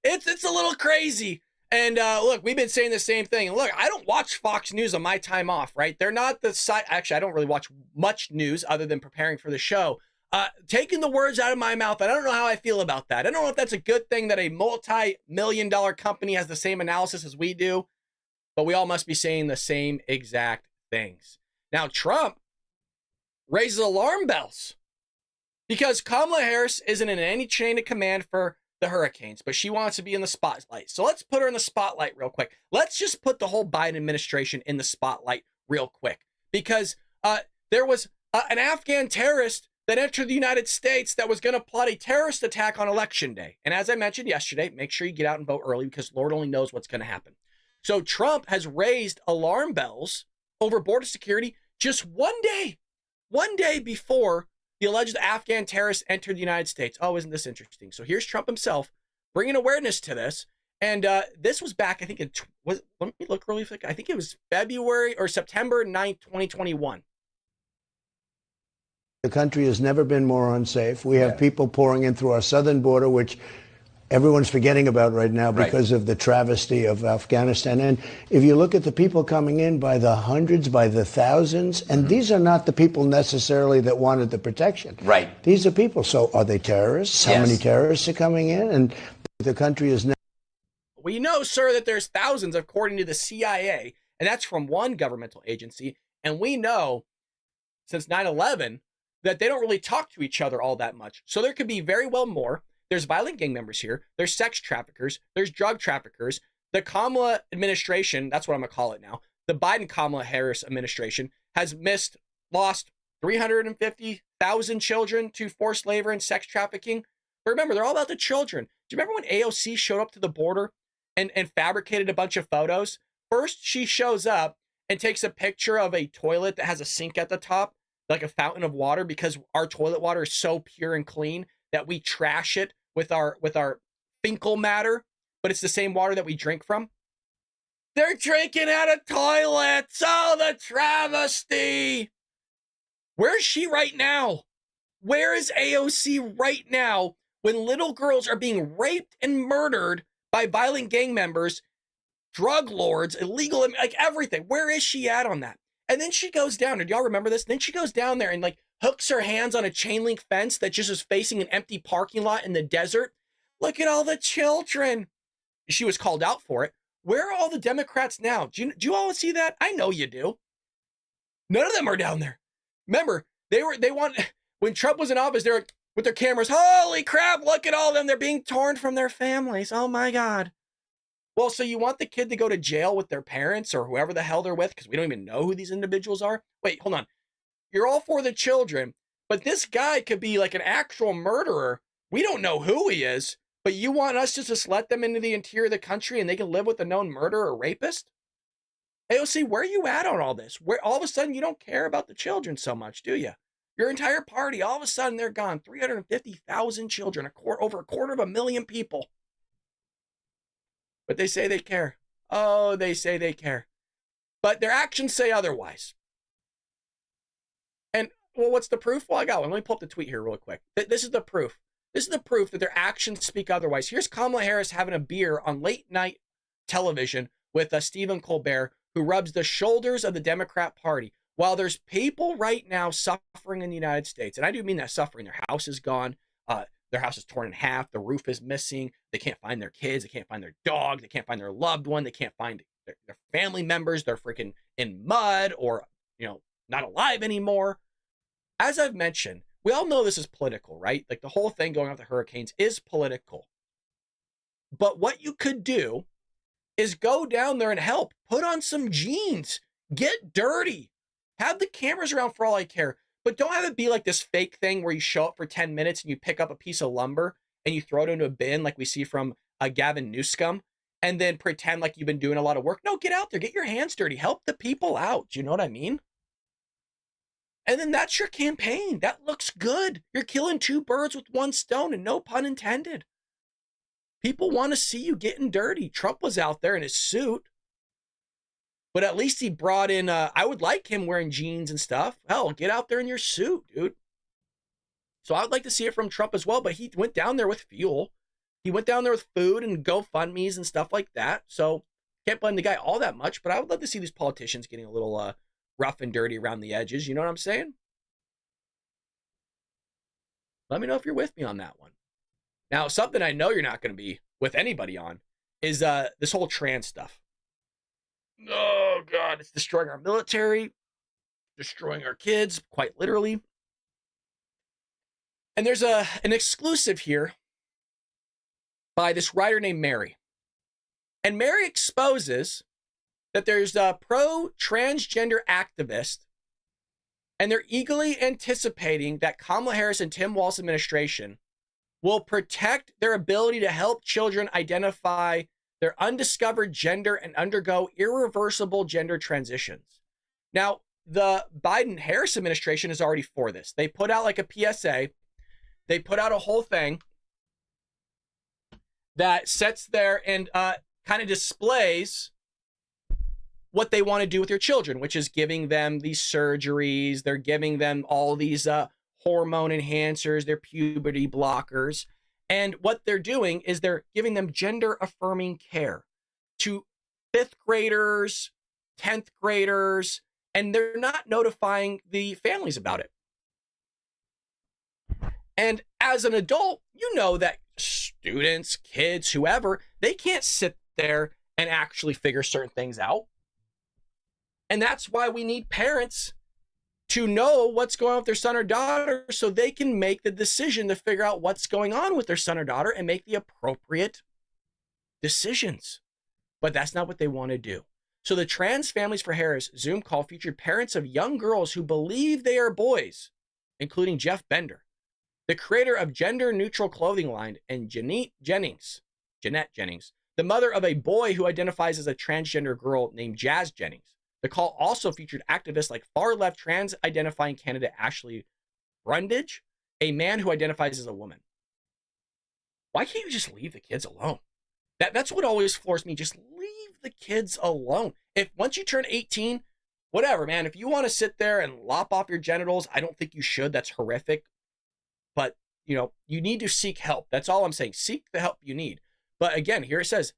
It's a little crazy. And look, we've been saying the same thing. And look, I don't watch Fox News on my time off, right? They're not the site. Actually, I don't really watch much news other than preparing for the show. Taking the words out of my mouth, I don't know how I feel about that. I don't know if that's a good thing that a multi-million-dollar company has the same analysis as we do, but we all must be saying the same exact things. Now, Trump raises alarm bells because Kamala Harris isn't in any chain of command for the hurricanes, but she wants to be in the spotlight. So let's put her in the spotlight real quick. Let's just put the whole Biden administration in the spotlight real quick, because there was an Afghan terrorist that entered the United States that was going to plot a terrorist attack on Election Day. And as I mentioned yesterday, make sure you get out and vote early because Lord only knows what's going to happen. So Trump has raised alarm bells over border security just one day before the alleged Afghan terrorists entered the United States. Oh, isn't this interesting? So here's Trump himself bringing awareness to this. And this was back, I think, let me look really quick. I think it was February or September 9th, 2021. The country has never been more unsafe. We have people pouring in through our southern border, which everyone's forgetting about right now because of the travesty of Afghanistan. And if you look at the people coming in by the hundreds, by the thousands, and these are not the people necessarily that wanted the protection. Right. These are people. So are they terrorists? How many terrorists are coming in? And the country is now. We know, sir, that there's thousands according to the CIA, and that's from one governmental agency. And we know since 9/11 that they don't really talk to each other all that much. So there could be very well more. There's violent gang members here. There's sex traffickers. There's drug traffickers. The Kamala administration, that's what I'm going to call it now, the Biden-Kamala Harris administration has lost 350,000 children to forced labor and sex trafficking. But remember, they're all about the children. Do you remember when AOC showed up to the border and fabricated a bunch of photos? First, she shows up and takes a picture of a toilet that has a sink at the top, like a fountain of water, because our toilet water is so pure and clean that we trash it with our fecal matter, but it's the same water that we drink from. They're drinking out of toilets. Oh, the travesty. Where's she right now? Where is AOC right now when little girls are being raped and murdered by violent gang members, drug lords, illegal, like everything? Where is she at on that? And then she goes down. Do y'all remember this? Then she goes down there and like hooks her hands on a chain link fence that just is facing an empty parking lot in the desert. Look at all the children. She was called out for it. Where are all the Democrats now? Do you all see that? I know you do. None of them are down there. Remember, when Trump was in office, they were with their cameras. Holy crap, look at all of them. They're being torn from their families. Oh my God. Well, so you want the kid to go to jail with their parents or whoever the hell they're with because we don't even know who these individuals are? Wait, hold on. You're all for the children, but this guy could be like an actual murderer. We don't know who he is, but you want us to just let them into the interior of the country and they can live with a known murderer or rapist? AOC, where are you at on all this? Where all of a sudden you don't care about the children so much, do you? Your entire party, all of a sudden they're gone. 350,000 children, over a quarter of a million people. But they say they care. Oh, they say they care. But their actions say otherwise. And, well, what's the proof? Well, I got one. Let me pull up the tweet here real quick. This is the proof. This is the proof that their actions speak otherwise. Here's Kamala Harris having a beer on late night television with Stephen Colbert, who rubs the shoulders of the Democrat Party. While there's people right now suffering in the United States, and I do mean that suffering. Their house is gone. Their house is torn in half. The roof is missing. They can't find their kids. They can't find their dog. They can't find their loved one. They can't find their family members. They're freaking in mud or, not alive anymore. As I've mentioned, we all know this is political, right? Like the whole thing going on with the hurricanes is political. But what you could do is go down there and help. Put on some jeans. Get dirty. Have the cameras around for all I care. But don't have it be like this fake thing where you show up for 10 minutes and you pick up a piece of lumber and you throw it into a bin like we see from Gavin Newsom and then pretend like you've been doing a lot of work. No, get out there. Get your hands dirty. Help the people out. Do you know what I mean? And then that's your campaign. That looks good. You're killing two birds with one stone, and no pun intended. People want to see you getting dirty. Trump was out there in his suit. But at least he brought in, I would like him wearing jeans and stuff. Hell, get out there in your suit, dude. So I would like to see it from Trump as well, but he went down there with fuel. He went down there with food and GoFundMes and stuff like that. So can't blame the guy all that much, but I would love to see these politicians getting a little rough and dirty around the edges. You know what I'm saying? Let me know if you're with me on that one. Now, something I know you're not going to be with anybody on is this whole trans stuff. Oh, God, it's destroying our military, destroying our kids, quite literally. And there's an exclusive here by this writer named Mary. And Mary exposes that there's a pro-transgender activist, and they're eagerly anticipating that Kamala Harris and Tim Walz administration will protect their ability to help children identify their undiscovered gender and undergo irreversible gender transitions. Now, the Biden-Harris administration is already for this. They put out like a PSA. They put out a whole thing that sits there and kind of displays what they want to do with your children, which is giving them these surgeries. They're giving them all these hormone enhancers, their puberty blockers. And what they're doing is they're giving them gender affirming care to 5th graders, 10th graders, and they're not notifying the families about it. And as an adult, you know that students, kids, whoever, they can't sit there and actually figure certain things out. And that's why we need parents to know what's going on with their son or daughter so they can make the decision to figure out what's going on with their son or daughter and make the appropriate decisions. But that's not what they want to do. So the Trans Families for Harris Zoom call featured parents of young girls who believe they are boys, including Jeff Bender, the creator of Gender Neutral Clothing Line, and Jeanette Jennings, the mother of a boy who identifies as a transgender girl named Jazz Jennings. The call also featured activists like far-left trans-identifying candidate Ashley Brundage, a man who identifies as a woman. Why can't you just leave the kids alone? That's what always floors me. Just leave the kids alone. If once you turn 18, whatever, man. If you want to sit there and lop off your genitals, I don't think you should. That's horrific. But, you know, you need to seek help. That's all I'm saying. Seek the help you need. But again, here it says,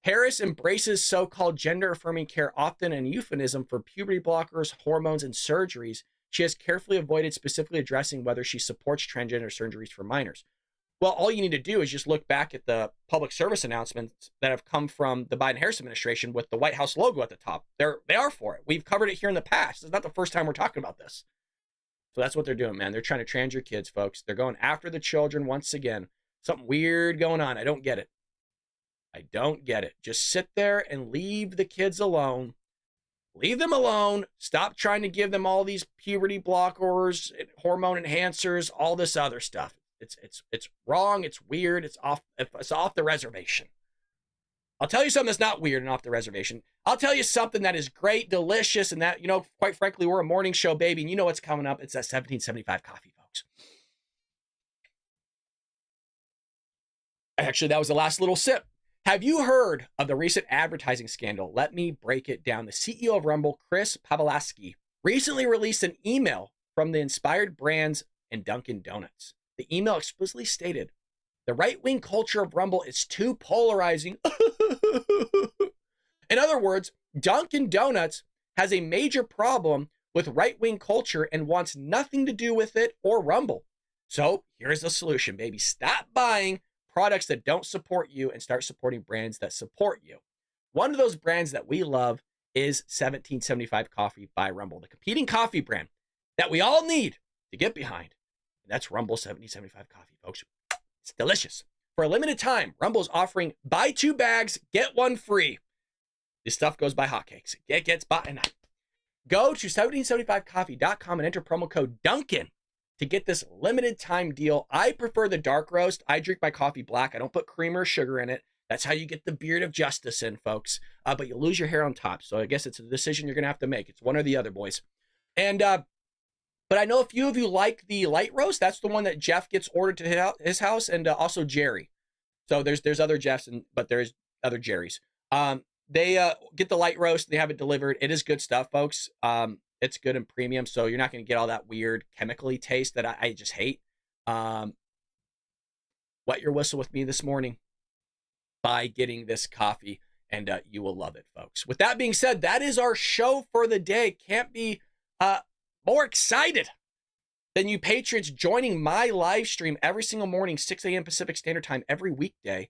Harris embraces so-called gender-affirming care, often a euphemism for puberty blockers, hormones, and surgeries. She has carefully avoided specifically addressing whether she supports transgender surgeries for minors. Well, all you need to do is just look back at the public service announcements that have come from the Biden-Harris administration with the White House logo at the top. They are for it. We've covered it here in the past. It's not the first time we're talking about this. So that's what they're doing, man. They're trying to trans your kids, folks. They're going after the children once again. Something weird going on. I don't get it. I don't get it. Just sit there and leave the kids alone. Leave them alone. Stop trying to give them all these puberty blockers, hormone enhancers, all this other stuff. It's wrong. It's weird. It's off the reservation. I'll tell you something that's not weird and off the reservation. I'll tell you something that is great, delicious, and that, you know, quite frankly, we're a morning show, baby, and you know what's coming up. It's that 1775 coffee, folks. Actually, that was the last little sip. Have you heard of the recent advertising scandal? Let me break it down. The CEO of Rumble, Chris Pavlovski, recently released an email from the Inspired Brands and Dunkin' Donuts. The email explicitly stated, the right-wing culture of Rumble is too polarizing. In other words, Dunkin' Donuts has a major problem with right-wing culture and wants nothing to do with it or Rumble. So here's the solution, baby. Stop buying products that don't support you and start supporting brands that support you. One of those brands that we love is 1775 Coffee by Rumble, the competing coffee brand that we all need to get behind. And that's Rumble 1775 Coffee, folks. It's delicious. For a limited time, Rumble is offering buy 2 bags, get 1 free. This stuff goes by hotcakes. It gets bought and go to 1775coffee.com and enter promo code Duncan to get this limited time deal. I prefer the dark roast. I drink my coffee black. I don't put cream or sugar in it. That's how you get the beard of justice in, folks. But you lose your hair on top. So I guess it's a decision you're going to have to make. It's one or the other, boys. And, but I know a few of you like the light roast. That's the one that Jeff gets ordered to his house, and also Jerry. So there's other Jeffs, but there's other Jerrys. They get the light roast. They have it delivered. It is good stuff, folks. It's good and premium, so you're not going to get all that weird chemically taste that I just hate. Wet your whistle with me this morning. by getting this coffee, and you will love it, folks. With that being said, that is our show for the day. Can't be more excited than you patriots joining my live stream every single morning, 6 a.m. Pacific Standard Time, every weekday.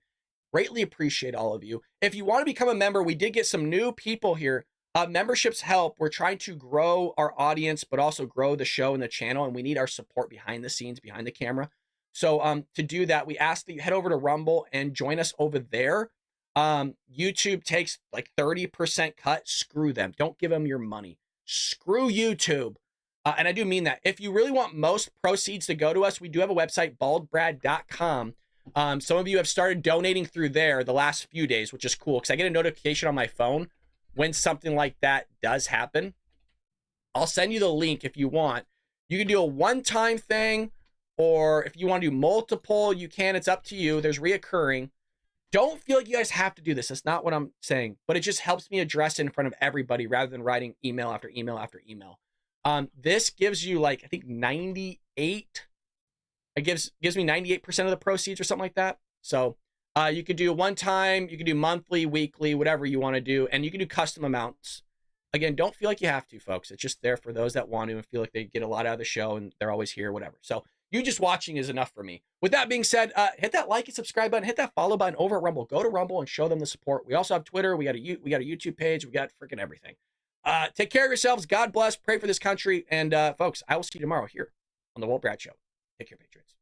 Greatly appreciate all of you. If you want to become a member, we did get some new people here. Memberships help. We're trying to grow our audience, but also grow the show and the channel, and we need our support behind the scenes, behind the camera. So to do that, we ask that you head over to Rumble and join us over there. YouTube takes like 30% cut. Screw them. Don't give them your money. Screw YouTube. And I do mean that. If you really want most proceeds to go to us, we do have a website, baldbrad.com. Some of you have started donating through there the last few days, which is cool because I get a notification on my phone when something like that does happen. I'll send you the link if you want. You can do a one-time thing, or if you want to do multiple, you can. It's up to you. There's reoccurring. Don't feel like you guys have to do this. That's not what I'm saying, but it just helps me address it in front of everybody rather than writing email after email after email. This gives you like, I think 98. It gives me 98% of the proceeds or something like that. So you could do one time, you could do monthly, weekly, whatever you want to do, and you can do custom amounts. Again, don't feel like you have to, folks. It's just there for those that want to and feel like they get a lot out of the show and they're always here, whatever. So you just watching is enough for me. With that being said, hit that like and subscribe button, hit that follow button over at Rumble. Go to Rumble and show them the support. We also have Twitter. We got a YouTube page. We got freaking everything. Take care of yourselves. God bless. Pray for this country. And folks, I will see you tomorrow here on the Walt Brad Show. Take care, Patriots.